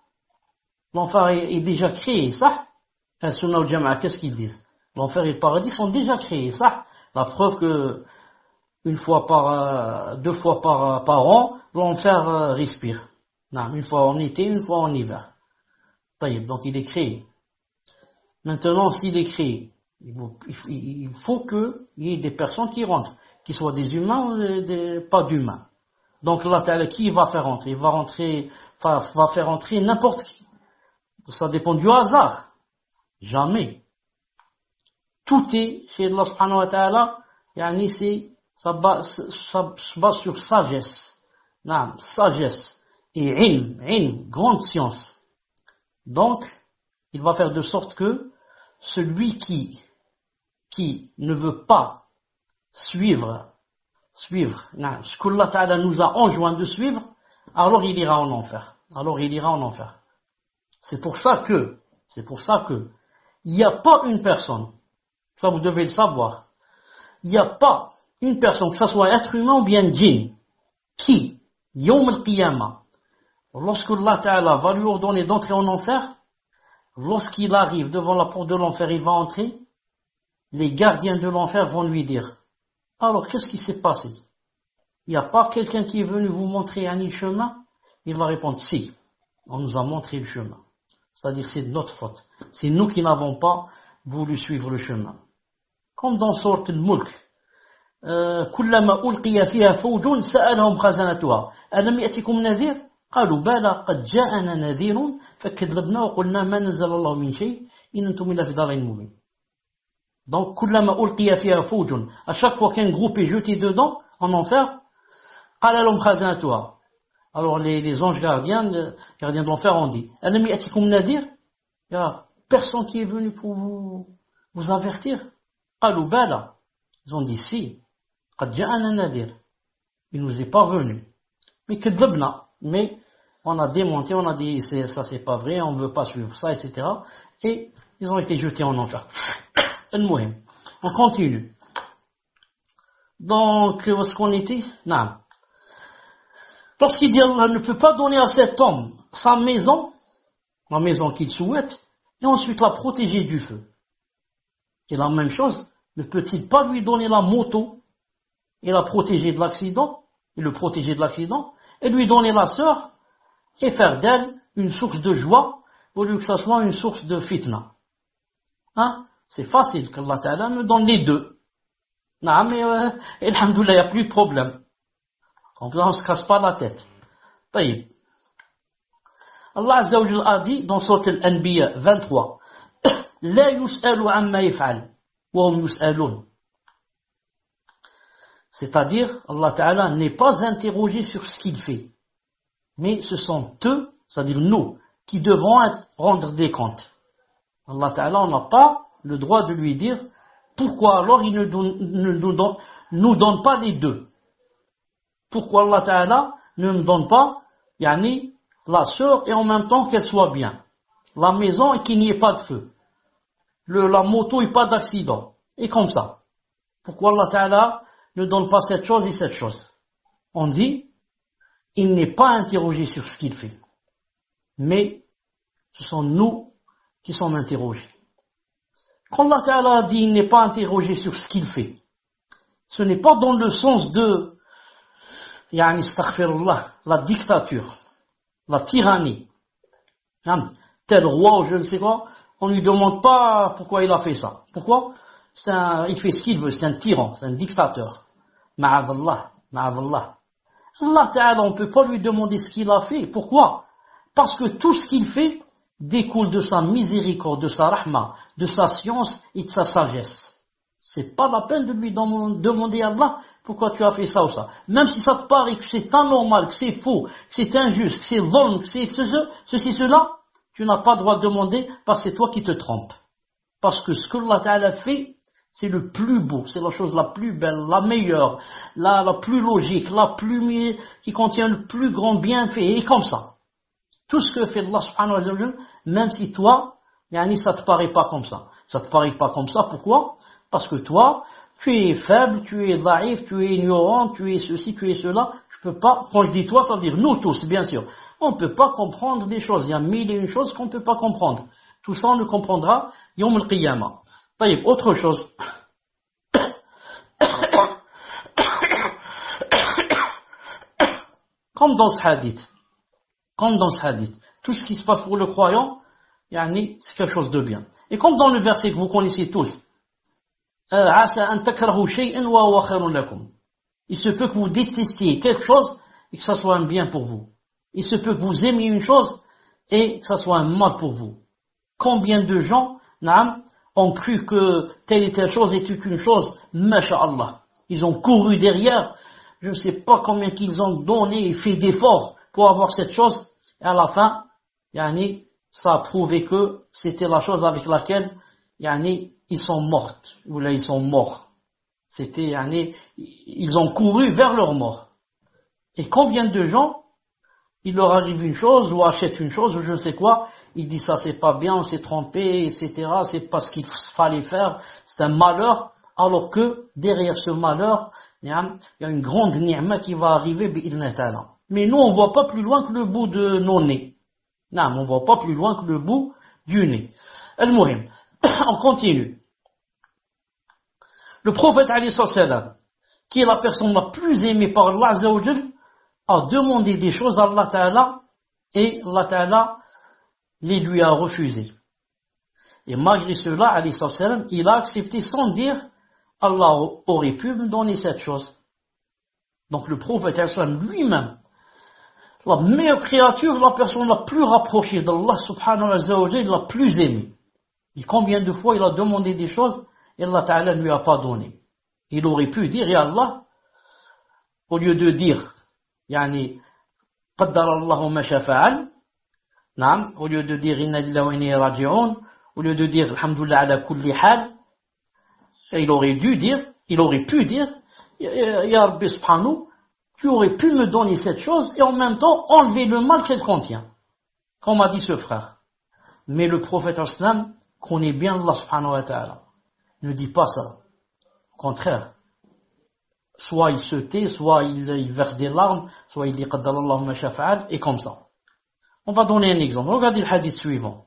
L'enfer est déjà créé, ça? Al-Sunnah al-Jama'a, qu'est-ce qu'ils disent? L'enfer et le paradis sont déjà créés, ça? La preuve que deux fois par an, l'enfer respire. Non, une fois en été, une fois en hiver. Donc il est créé. Maintenant, s'il est créé, il faut qu'il y ait des personnes qui rentrent, qui soient des humains ou pas d'humains. Donc Allah, qui va faire rentrer? Il va faire rentrer n'importe qui. Ça dépend du hasard. Jamais. Tout est chez Allah subhanahu wa ta'ala, ça se base sur sagesse. Non, sagesse. Et ilm, grande science. Donc, il va faire de sorte que celui qui ne veut pas suivre ce qu'Allah Ta'ala nous a enjoint de suivre, alors il ira en enfer. C'est pour ça que il n'y a pas une personne, ça vous devez le savoir, il n'y a pas une personne, que ce soit être humain ou bien djinn, qui, Yawm al-Qiyamah, lorsque Allah Ta'ala va lui ordonner d'entrer en enfer, lorsqu'il arrive devant la porte de l'enfer, il va entrer, les gardiens de l'enfer vont lui dire, alors qu'est-ce qui s'est passé? Il n'y a pas quelqu'un qui est venu vous montrer un chemin? Il va répondre, si, on nous a montré le chemin. C'est-à-dire c'est de notre faute. C'est nous qui n'avons pas voulu suivre le chemin. Comme dans Sourate Al-Mulk, كلما ألقي فيها فوج سألهم خزنتها ألم يأتكم نذير قالوا بلى قد جاءنا نذير فكذبنا وقلنا ما نزل الله من شيء إن أنتم إلا في ضلال مبين. Donc كلما ألقي فيها فوج, à chaque fois qu'un groupe est jeté dedans en enfer, قال لهم خزنتها. Alors les anges gardiens de l'enfer ont dit, ألم يأتكم نذير, il y a personne qui est venu pour vous avertir. قالوا بلى, ils ont dit si. قد جاءنا نذير, il nous est parvenu. Mais كذبنا, mais on a démonté, on a dit ça c'est pas vrai, on veut pas suivre ça, etc. Et ils ont été jetés en enfer. On continue. Donc, où est-ce qu'on était? Non. Lorsqu'il dit Allah ne peut pas donner à cet homme sa maison, la maison qu'il souhaite, et ensuite la protéger du feu. Et la même chose, ne peut-il pas lui donner la moto et la protéger de l'accident, et le protéger de l'accident, et lui donner la sœur, et faire d'elle une source de joie, au lieu que ça soit une source de fitna. Hein? C'est facile qu'Allah Ta'ala me donne les deux. Non, mais alhamdoulilah, il n'y a plus de problème. On ne se casse pas la tête. طيب. Allah Azza wa Jalla a dit dans Sourate Al-Anbiya 23, لا يسأل عما يفعل وهم يسألون. C'est-à-dire, Allah Ta'ala n'est pas interrogé sur ce qu'il fait. Mais ce sont eux, c'est-à-dire nous, qui devons rendre des comptes. Allah Ta'ala, on n'a pas le droit de lui dire pourquoi alors il ne nous donne pas les deux. Pourquoi Allah Ta'ala ne nous donne pas la sœur et en même temps qu'elle soit bien. La maison et qu'il n'y ait pas de feu. La moto et pas d'accident. Et comme ça. Pourquoi Allah Ta'ala ne donne pas cette chose et cette chose? On dit, il n'est pas interrogé sur ce qu'il fait. Mais ce sont nous qui sommes interrogés. Quand Allah Ta'ala dit il n'est pas interrogé sur ce qu'il fait, ce n'est pas dans le sens de la dictature, la tyrannie. Tel roi ou je ne sais quoi, on ne lui demande pas pourquoi il a fait ça. Pourquoi? Il fait ce qu'il veut, c'est un tyran, c'est un dictateur. Ma'adallah. Allah Ta'ala, on ne peut pas lui demander ce qu'il a fait. Pourquoi? Parce que tout ce qu'il fait découle de sa miséricorde, de sa rahma, de sa science et de sa sagesse. C'est pas la peine de lui demander à Allah pourquoi tu as fait ça ou ça. Même si ça te paraît que c'est anormal, que c'est faux, que c'est injuste, que c'est vol, que c'est ceci, cela, tu n'as pas le droit de demander parce que c'est toi qui te trompes. Parce que ce que Allah Ta'ala fait, c'est le plus beau, c'est la chose la plus belle, la meilleure, la plus logique, qui contient le plus grand bienfait, et comme ça. Tout ce que fait Allah subhanahu wa ta'ala, même si toi, ça te paraît pas comme ça. Ça te paraît pas comme ça, pourquoi? Parce que toi, tu es faible, tu es daïf, tu es ignorant, tu es ceci, tu es cela. Je peux pas, quand je dis toi, ça veut dire nous tous, bien sûr. On ne peut pas comprendre des choses. Il y a mille et une choses qu'on ne peut pas comprendre. Tout ça, on le comprendra Yawm al-Qiyamah. Autre chose. Comme dans ce hadith. Tout ce qui se passe pour le croyant, yani, c'est quelque chose de bien. Et comme dans le verset que vous connaissez tous, il se peut que vous détestiez quelque chose et que ça soit un bien pour vous. Il se peut que vous aimiez une chose et que ça soit un mal pour vous. Combien de gens ont cru que telle et telle chose était une chose, masha'Allah. Ils ont couru derrière, je ne sais pas combien qu'ils ont donné et fait d'efforts pour avoir cette chose, et à la fin, yani, ça a prouvé que c'était la chose avec laquelle yani, ils sont morts, ou là ils sont morts. C'était, yani, ils ont couru vers leur mort. Et combien de gens, il leur arrive une chose, ou achètent une chose, ou je ne sais quoi, ils disent ça c'est pas bien, on s'est trompé, etc., c'est pas ce qu'il fallait faire, c'est un malheur, alors que derrière ce malheur, il y a une grande ni'ma qui va arriver, bi'idhna ta'ala. Mais nous, on voit pas plus loin que le bout de nos nez. Non, on voit pas plus loin que le bout du nez. Al-Muhim. On continue. Le prophète, alayhi salam, qui est la personne la plus aimée par Allah Azza wa Jal, a demandé des choses à Allah Ta'ala, et Allah Ta'ala les lui a refusées. Et malgré cela, alayhi salam, il a accepté sans dire, Allah aurait pu me donner cette chose. Donc le prophète, alayhi salam, lui-même, la meilleure créature, la personne la plus rapprochée d'Allah subhanahu wa ta'ala, la plus aimée. Et combien de fois il a demandé des choses et Allah ta'ala ne lui a pas donné. Il aurait pu dire, ya Allah, au lieu de dire, yani, qaddar Allahu ma shafa'al, au lieu de dire, inna lillahi wa inna ilayhi raji'un, au lieu de dire, alhamdulillah ala kulli hal, il aurait pu dire, ya Rabbi subhanahu, tu aurais pu me donner cette chose et en même temps enlever le mal qu'elle contient. Comme a dit ce frère. Mais le prophète islam connaît bien Allah subhanahu wa ta'ala. Ne dit pas ça. Au contraire. Soit il se tait, soit il verse des larmes, soit il dit qaddalallahu ma shafa'al, et comme ça. On va donner un exemple. Regardez le hadith suivant.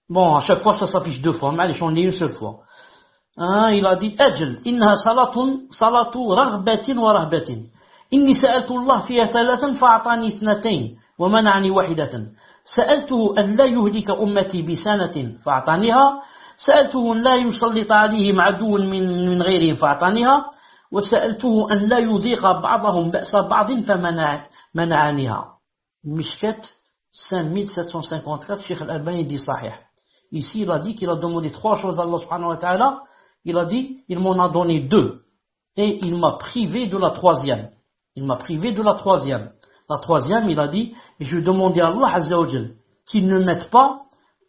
Bon, à chaque fois ça s'affiche deux fois, mais allez, j'en ai une seule fois. Il a dit أجل إنها صلاة رغبة ورهبة إني سألت الله فيها ثلاثا فأعطاني اثنتين ومنعني واحدة سألته أن لا يهلك أمتي بسنة فأعطانيها سألته أن لا يسلط عليهم عدو من غيرهم فأعطانيها وسألته أن لا يذيق بعضهم بأس بعض فمنعنيها. Mishkat 5754, Cheikh Al-Albani dit sahih. Ici il a dit qu'il a demandé trois choses à Allah subhanahu wa ta'ala. Il a dit, il m'en a donné deux. Et il m'a privé de la troisième. La troisième, il a dit, et je demandais à Allah Azza wa Jal qu'il ne mette pas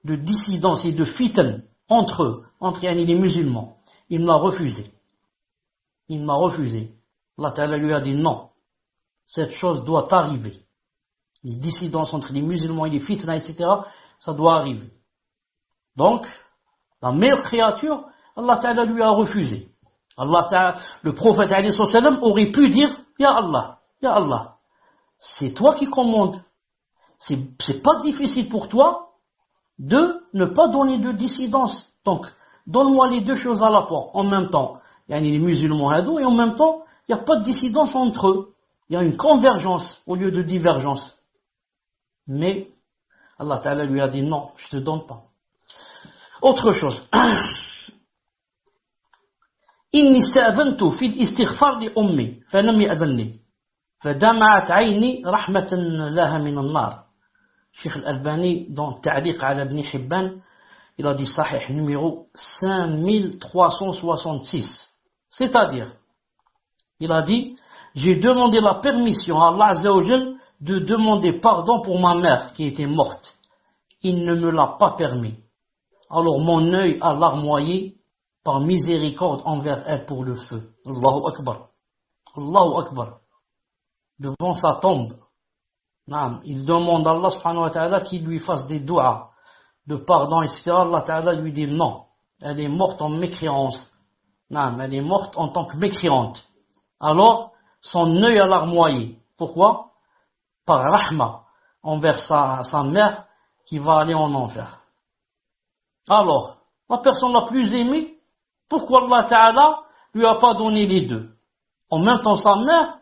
de dissidence et de fitn entre eux, entre les musulmans. Il me l'a refusé. Allah Ta'ala lui a dit non. Cette chose doit arriver. Les dissidences entre les musulmans et les fitna, etc., ça doit arriver. Donc, la meilleure créature, Allah Ta'ala lui a refusé. Allah Ta'ala, le prophète alayhi salam aurait pu dire, Ya Allah, c'est toi qui commandes. C'est pas difficile pour toi de ne pas donner de dissidence. Donc, donne-moi les deux choses à la fois. En même temps, il y a les musulmans hadous et en même temps, il n'y a pas de dissidence entre eux. Il y a une convergence au lieu de divergence. Mais, Allah Ta'ala lui a dit non, je te donne pas. Autre chose. إني استأذنت في الاستغفار لأمي فلم يأذنني فدمعت عيني رحمة لها من النار. Cheikh Al-Albani dans Ta'liq ala Ibn Hibban, il a dit sahih numéro 5366. C'est-à-dire, il a dit, j'ai demandé la permission à Allah Azza wa Jal de demander pardon pour ma mère qui était morte. Il ne me l'a pas permis. Alors mon œil a larmoyé par miséricorde envers elle pour le feu. Allahu Akbar. Allahu Akbar. Devant sa tombe. Il demande à Allah subhanahu wa ta'ala qu'il lui fasse des doigts de pardon, etc. Allah ta'ala lui dit non. Elle est morte en mécréance. Elle est morte en tant que mécréante. Alors, son œil a larmoyé. Pourquoi? Par rahma envers sa mère qui va aller en enfer. Alors, la personne la plus aimée, pourquoi Allah Ta'ala lui a pas donné les deux? En même temps sa mère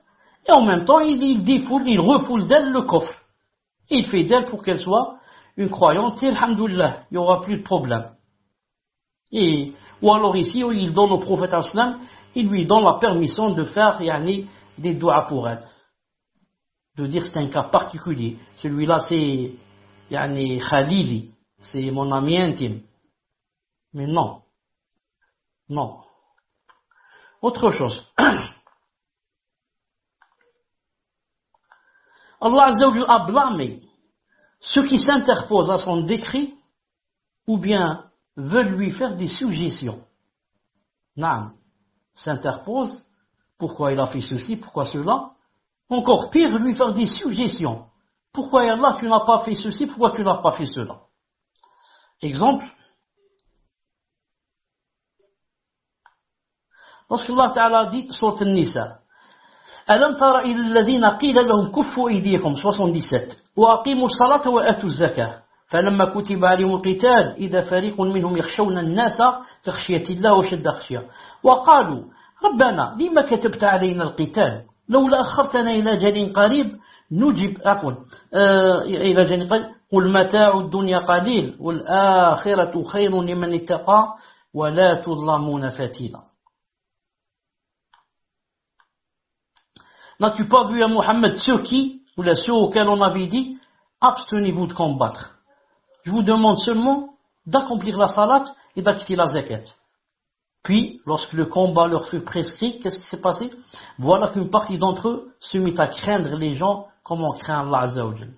Et en même temps, il refoule d'elle le coffre. Il fait d'elle pour qu'elle soit une croyante, et alhamdoulilah, il n'y aura plus de problème. Ou alors ici, il donne au prophète sallam, il lui donne la permission de faire des doigts pour elle. De dire c'est un cas particulier. Celui-là c'est Khalili, c'est mon ami intime. Mais non. Non. Autre chose. Allah Azza wa Jalla a blâmé ceux qui s'interposent à son décret ou bien veulent lui faire des suggestions. Naam. S'interpose. Pourquoi il a fait ceci, pourquoi cela? Encore pire, lui faire des suggestions. Pourquoi Allah tu n'as pas fait ceci, pourquoi tu n'as pas fait cela? Exemple. Lorsque Allah Ta'ala dit, Sourate An-Nisa, ألم تر إلى الذين قيل لهم كفوا أيديكم 77 وأقيموا الصلاة وآتوا الزكاة فلما كتب عليهم القتال إذا فريق منهم يخشون الناس كخشية الله وشد خشية وقالوا ربنا لما كتبت علينا القتال لولا أخرتنا إلى أجل قريب نجب إلى أجل قريب قل متاع الدنيا قليل والآخرة خير لمن اتقى ولا تظلمون فتيلا. N'as-tu pas vu à Mohammed ceux auxquels on avait dit, abstenez-vous de combattre. Je vous demande seulement d'accomplir la salat et d'acquitter la zakat. Puis, lorsque le combat leur fut prescrit, qu'est-ce qui s'est passé? Voilà qu'une partie d'entre eux se mit à craindre les gens comme on craint Allah Azza wa Jalla.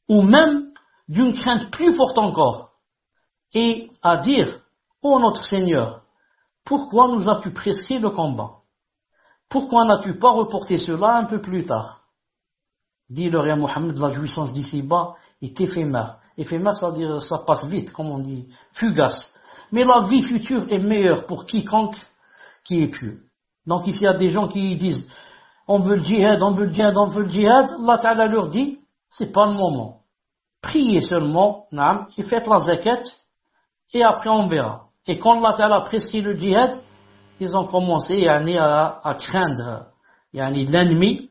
Ou même d'une crainte plus forte encore. Et à dire, ô notre Seigneur, pourquoi nous as-tu prescrit le combat? Pourquoi n'as-tu pas reporté cela un peu plus tard? Dis-leur à Mohammed, la jouissance d'ici-bas est éphémère. Éphémère, ça veut dire ça passe vite, comme on dit, fugace. Mais la vie future est meilleure pour quiconque qui est pieux. Donc ici, il y a des gens qui disent, on veut le djihad, on veut le djihad, on veut le djihad. Allah Ta'ala leur dit, c'est pas le moment. Priez seulement, et faites la zakat, et après on verra. Et quand Allah Ta'ala prescrit le djihad, ils ont commencé à craindre l'ennemi,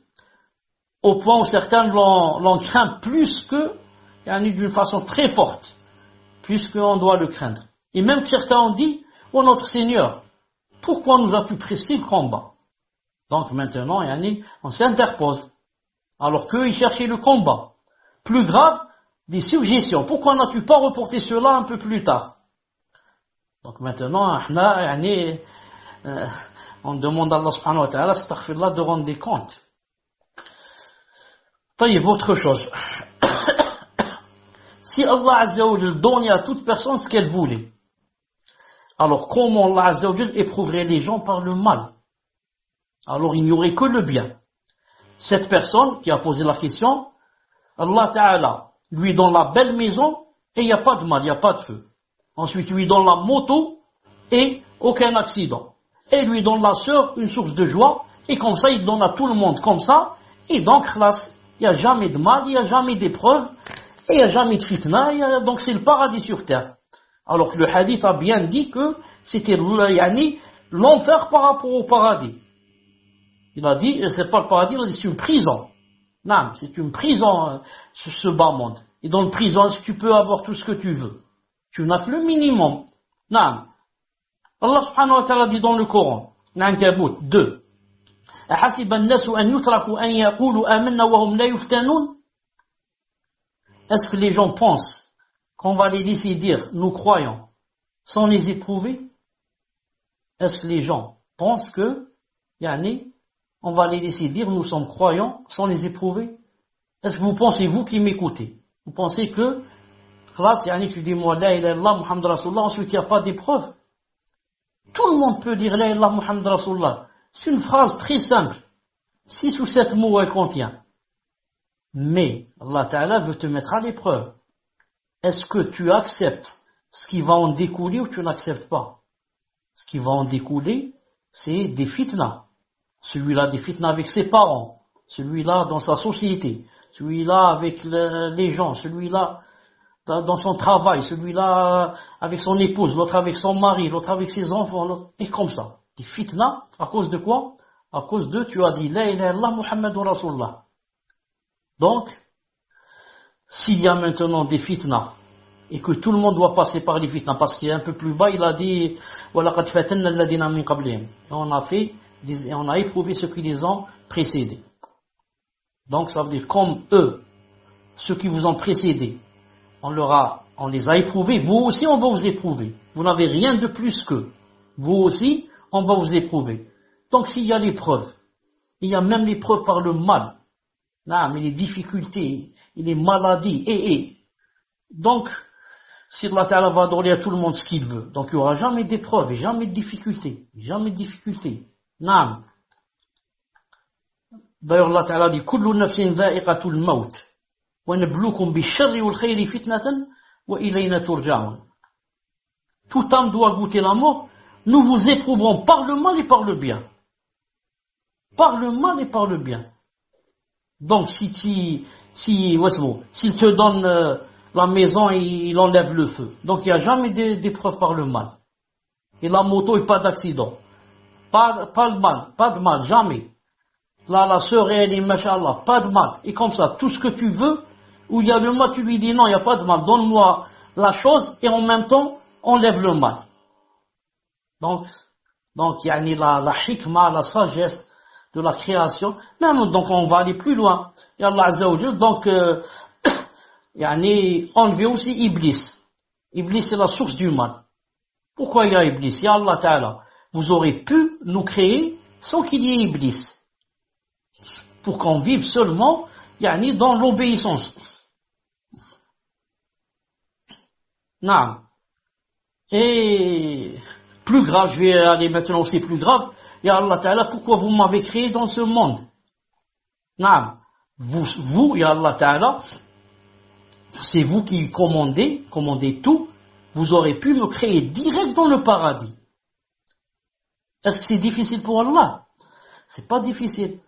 au point où certains l'ont craint plus que, d'une façon très forte, plus qu'on doit le craindre. Et même certains ont dit, ô notre Seigneur, pourquoi nous as-tu prescrit le combat? Donc maintenant, on s'interpose, alors qu'eux, ils cherchaient le combat. Plus grave, des suggestions. Pourquoi n'as-tu pas reporté cela un peu plus tard? Donc maintenant, on demande à Allah subhanahu wa ta'ala, astaghfirullah, de rendre des comptes. Taïb, autre chose. Si Allah Azza wa Jalla donnait à toute personne ce qu'elle voulait, alors comment Allah Azza wa Jalla éprouverait les gens par le mal? Alors il n'y aurait que le bien. Cette personne qui a posé la question, Allah Ta'ala lui donne la belle maison et il n'y a pas de mal, il n'y a pas de feu. Ensuite, il lui donne la moto et aucun accident. Et lui donne la sœur une source de joie, et comme ça, il donne à tout le monde comme ça, et donc, il n'y a jamais de mal, il n'y a jamais d'épreuve, et il n'y a jamais de fitna, donc c'est le paradis sur terre. Alors que le hadith a bien dit que c'était l'enfer par rapport au paradis. Il a dit, c'est pas le paradis, il a dit c'est une prison. Non, c'est une prison, ce bas monde. Et dans le prison, tu peux avoir tout ce que tu veux. Tu n'as que le minimum. Non. Allah subhanahu wa ta'ala dit dans le Coran, Ankabut 2, أحسب الناس أن يتركوا أن يقولوا آمنا وهم لا يفتنون. Est-ce que les gens pensent qu'on va les laisser dire nous croyons sans les éprouver? Est-ce que les gens pensent que on va les laisser dire nous sommes croyants sans les éprouver? Est-ce que vous pensez, vous qui m'écoutez, vous pensez que tu dis moi la ilaha illallah Muhammad Rasulullah, ensuite il n'y a pas d'épreuve? Tout le monde peut dire la ilaha Muhammad Rasulullah. C'est une phrase très simple. 6 ou 7 mots elle contient. Mais Allah Ta'ala veut te mettre à l'épreuve. Est-ce que tu acceptes ce qui va en découler ou tu n'acceptes pas? Ce qui va en découler, c'est des fitnas. Celui-là, des fitnas avec ses parents. Celui-là, dans sa société. Celui-là, avec les gens. Celui-là, dans son travail. Celui-là, avec son épouse. L'autre avec son mari. L'autre avec ses enfants. Et comme ça. Des fitnas, à cause de quoi? À cause de, tu as dit La ilaha illallah Muhammadur Rasulullah. Donc, s'il y a maintenant des fitnas, et que tout le monde doit passer par les fitnas, parce qu'il est un peu plus bas, il a dit وَلَقَدْ فَتَنَّا الَّذِينَ مِنْ قَبْلِهِمْ. Et on a éprouvé ceux qui les ont précédés. Donc ça veut dire comme eux, ceux qui vous ont précédés, on les a éprouvés, vous aussi on va vous éprouver. Vous n'avez rien de plus qu'eux. Vous aussi, on va vous éprouver. Donc s'il y a l'épreuve, il y a même l'épreuve par le mal, là, mais les difficultés, les maladies, et. Donc, si Allah Ta'ala va donner à tout le monde ce qu'il veut, donc il n'y aura jamais d'épreuve, jamais de difficultés, jamais de difficultés. Naam. D'ailleurs, Allah Ta'ala dit Kullu nafsin dha'iqatul maut wa nabluukum bish-sharri wal khayri fitnatan wa ilayna turja'un. Toute âme doit goûter la mort, nous vous éprouverons par le mal et par le bien. Par le mal et par le bien. Donc, s'il te donne la maison, il enlève le feu. Donc, il n'y a jamais d'épreuve par le mal. Et la moto, il n'y a pas d'accident. Pas de mal, jamais. Là, la sœur, elle est, machallah, pas de mal. Et comme ça, tout ce que tu veux, où il y a le mal, tu lui dis non, il n'y a pas de mal. Donne-moi la chose et en même temps, enlève le mal. Donc, il y a la hikmah, la sagesse de la création. Même, donc, on va aller plus loin. Et Allah Azza wa Jal, donc, enlever aussi Iblis. Iblis, c'est la source du mal. Pourquoi il y a Iblis? Ya Allah Ta'ala, vous aurez pu nous créer sans qu'il y ait Iblis. Pour qu'on vive seulement dans l'obéissance. Non. Et plus grave, je vais aller maintenant aussi plus grave. Ya Allah Ta'ala, pourquoi vous m'avez créé dans ce monde? Non. Vous, Ya Allah Ta'ala, c'est vous qui commandez tout. Vous aurez pu me créer direct dans le paradis. Est-ce que c'est difficile pour Allah? C'est pas difficile.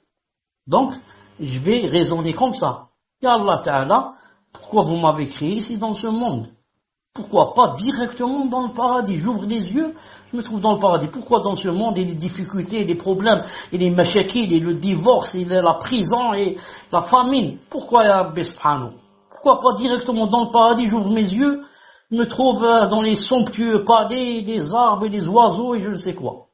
Donc, je vais raisonner comme ça. Ya Allah Ta'ala, pourquoi vous m'avez créé ici dans ce monde? Pourquoi pas directement dans le paradis? J'ouvre les yeux, je me trouve dans le paradis. Pourquoi dans ce monde, il y a des difficultés, des problèmes, et les mashakil, et le divorce, et la prison, et la famine? Pourquoi Ya Rabbi Subhanahu? Pourquoi pas directement dans le paradis? J'ouvre mes yeux, je me trouve dans les somptueux palais, les arbres, et les oiseaux, et je ne sais quoi.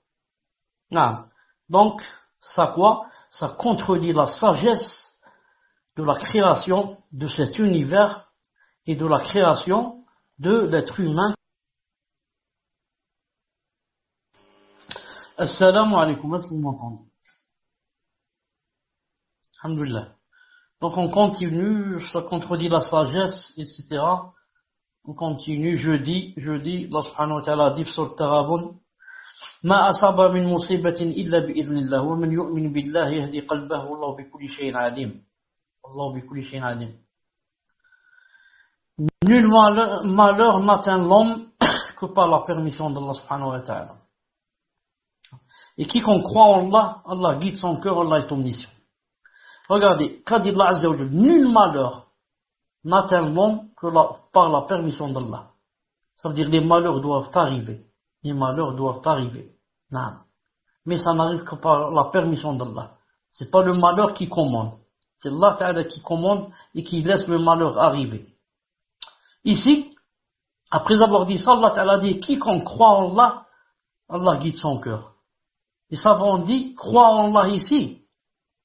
Non. Donc, ça quoi? Ça contredit la sagesse de la création de cet univers et de la création de l'être humain. Assalamu alaikum, est-ce que vous m'entendez? Alhamdulillah. Donc on continue, ça contredit la sagesse, etc. On continue, jeudi, Allah subhanahu wa ta'ala dit sur le Tarabun, ما أصاب من مصيبة إلا بإذن الله ومن يؤمن بالله يهدي قلبه والله بكل شيء عليم والله بكل شيء عليم. Nul malheur n'atteint l'homme que par la permission d'Allah subhanahu wa ta'ala. Et quiconque croit en Allah, Allah guide son cœur, Allah est omniscient. Regardez, qu'a dit Allah Azza wa Jalla, nul malheur n'atteint l'homme que par la permission d'Allah. Ça veut dire les malheurs doivent arriver. Les malheurs doivent arriver. Non. Mais ça n'arrive que par la permission d'Allah. C'est pas le malheur qui commande. C'est Allah Ta'ala qui commande et qui laisse le malheur arriver. Ici, après avoir dit ça, Allah Ta'ala dit, quiconque croit en Allah, Allah guide son cœur. Les savants dit, croit en Allah ici.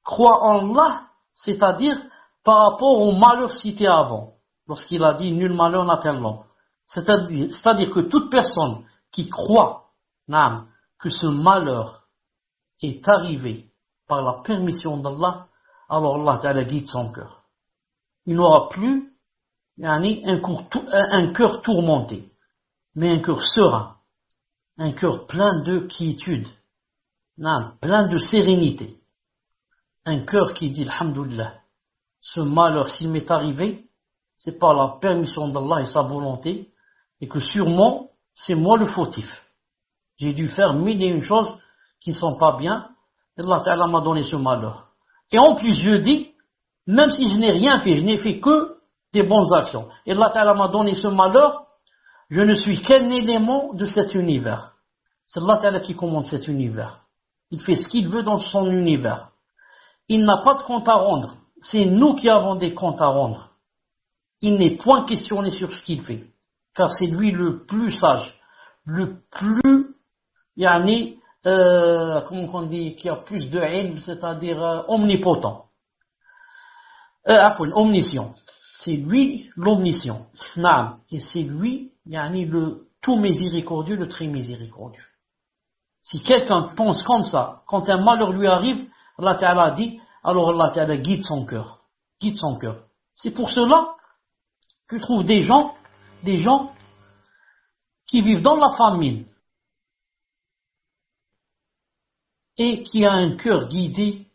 Croit en Allah, c'est-à-dire par rapport au malheur cité avant. Lorsqu'il a dit, nul malheur n'atteint l'homme. C'est-à-dire que toute personne qui croit que ce malheur est arrivé par la permission d'Allah, alors Allah Ta'ala guide son cœur. Il n'aura plus un cœur tourmenté, mais un cœur serein, un cœur plein de quiétude, plein de sérénité, un cœur qui dit alhamdoulilah, ce malheur s'il m'est arrivé, c'est par la permission d'Allah et sa volonté, et que sûrement c'est moi le fautif. J'ai dû faire mille et une choses qui ne sont pas bien. Et Allah Ta'ala m'a donné ce malheur. Et en plus, je dis, même si je n'ai rien fait, je n'ai fait que des bonnes actions. Et Allah Ta'ala m'a donné ce malheur, je ne suis qu'un élément de cet univers. C'est Allah Ta'ala qui commande cet univers. Il fait ce qu'il veut dans son univers. Il n'a pas de compte à rendre. C'est nous qui avons des comptes à rendre. Il n'est point questionné sur ce qu'il fait. Car c'est lui le plus sage, le plus, comment on dit, qui a plus de ilm, c'est-à-dire omnipotent. Omniscient. C'est lui l'omniscient. Et c'est lui, le tout miséricordieux, le très miséricordieux. Si quelqu'un pense comme ça, quand un malheur lui arrive, Allah Ta'ala dit, alors Allah Ta'ala guide son cœur. Guide son cœur. C'est pour cela que tu trouves des gens qui vivent dans la famine et qui a un cœur guidé,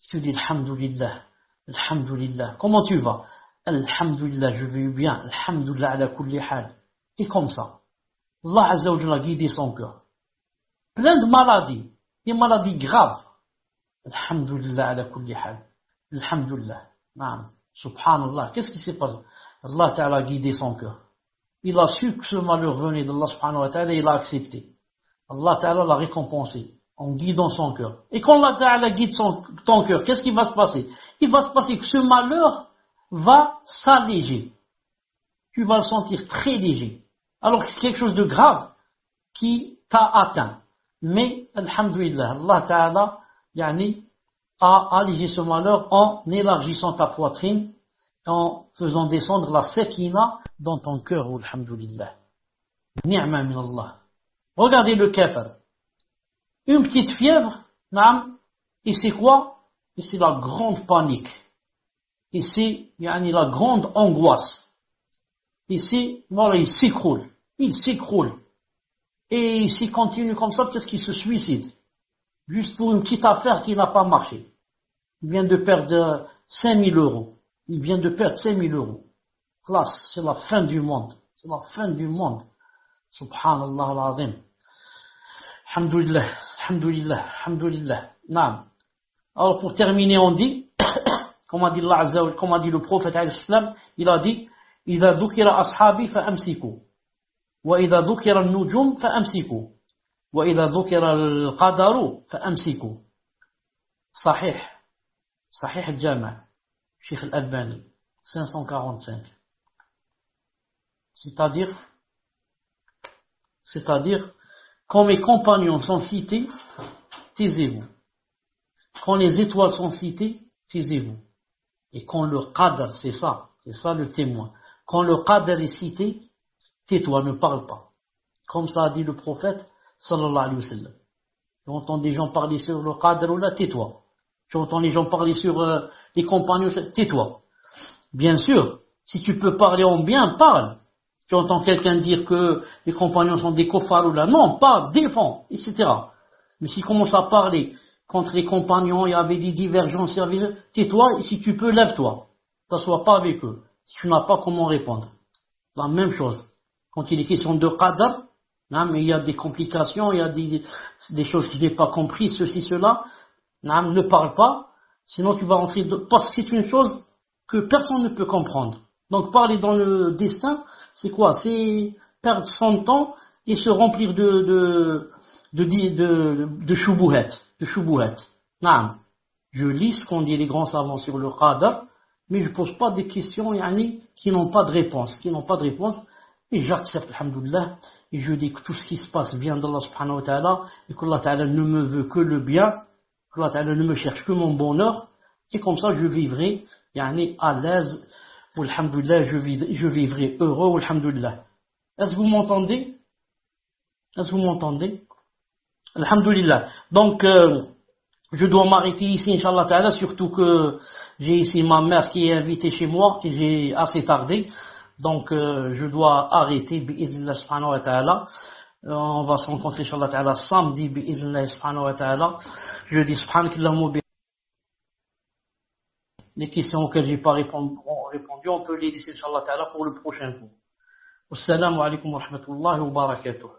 tu dis Alhamdulillah, Alhamdulillah. Comment tu vas? Alhamdulillah, je vais bien. Alhamdulillah ala kulli hal. Et comme ça, Allah Azza wa Jalla a guidé son cœur. Plein de maladies, des maladies graves. Alhamdulillah ala kulli hal. Alhamdulillah. Subhanallah. Qu'est-ce qui s'est passé? Allah Ta'ala a guidé son cœur. Il a su que ce malheur venait d'Allah subhanahu wa ta'ala et il a accepté. Allah Ta'ala l'a récompensé en guidant son cœur. Et quand Allah Ta'ala guide ton cœur, qu'est-ce qui va se passer? Il va se passer que ce malheur va s'alléger. Tu vas le sentir très léger. Alors que c'est quelque chose de grave qui t'a atteint. Mais, alhamdulillah, Allah Ta'ala, a allégé ce malheur en élargissant ta poitrine, en faisant descendre la sekina dans ton cœur, alhamdulillah. Ni'ma min Allah. Regardez le kafir. Une petite fièvre, et c'est quoi? Et c'est la grande panique. Et c'est, la grande angoisse. Et c'est, voilà, il s'écroule. Il s'écroule. Et s'il continue comme ça, peut-être qu'il se suicide. Juste pour une petite affaire qui n'a pas marché. Il vient de perdre 5 000 euros. Il vient de perdre 5 000 euros. Classe, c'est la fin du monde. C'est la fin du monde. Subhanallah al-Azim. Alhamdulillah, alhamdulillah, alhamdulillah. Naam. Alors pour terminer, on dit, comme a dit Allah Azza wa Jalla, comme a dit le prophète alayhi salam, il a dit, إذا ذكر أصحابي فأمسكوا وإذا ذكر النجوم فأمسكوا وإذا ذكر القدر فأمسكوا. صحيح صحيح الجامع Cheikh Al-Albani 545. C'est-à-dire quand mes compagnons sont cités, taisez-vous. Quand les étoiles sont citées, taisez-vous. Et quand le qadr, c'est ça le témoin. Quand le qadr est cité, tais-toi, ne parle pas. Comme ça a dit le prophète, sallallahu alayhi wa sallam. J'entends des gens parler sur le qadr ou là, tais-toi. J'entends les gens parler sur les compagnons, tais-toi. Bien sûr, si tu peux parler en bien, parle. Tu entends quelqu'un dire que les compagnons sont des kofars ou là, non, parle, défends, etc. Mais s'il commence à parler contre les compagnons, il y avait des divergences, tais-toi, et si tu peux, lève-toi. T'assois pas avec eux. Si tu n'as pas comment répondre. La même chose. Quand il est question de qadar, mais il y a des complications, il y a des choses que je n'ai pas compris, ceci, cela, ne parle pas, sinon tu vas rentrer parce que c'est une chose que personne ne peut comprendre. Donc parler dans le destin, c'est quoi? C'est perdre son temps et se remplir de shubuhat. Je lis ce qu'ont dit les grands savants sur le qadar, mais je pose pas des questions qui n'ont pas de réponse, et j'accepte, alhamdoulilah, et je dis que tout ce qui se passe vient d'Allah subhanahu wa ta'ala, et qu'Allah ta'ala ne me veut que le bien, qu'Allah ta'ala ne me cherche que mon bonheur, et comme ça je vivrai à l'aise, alhamdoulilah, je vivrai heureux, alhamdoulilah. Est-ce que vous m'entendez? Alhamdoulilah. Donc, je dois m'arrêter ici, Inch'Allah ta'ala, surtout que j'ai ici ma mère qui est invitée chez moi, et j'ai assez tardé. Donc, je dois arrêter, bi'idhnillah subhanahu wa ta'ala. On va se rencontrer, Inch'Allah ta'ala, samedi, bi'idhnillah subhanahu wa ta'ala. Je dis subhanakallahumma bi. Les questions auxquelles j'ai pas répondu, on peut les laisser, Inch'Allah ta'ala, pour le prochain cours. Wassalamu alaikum wa rahmatullahi wa barakatuh.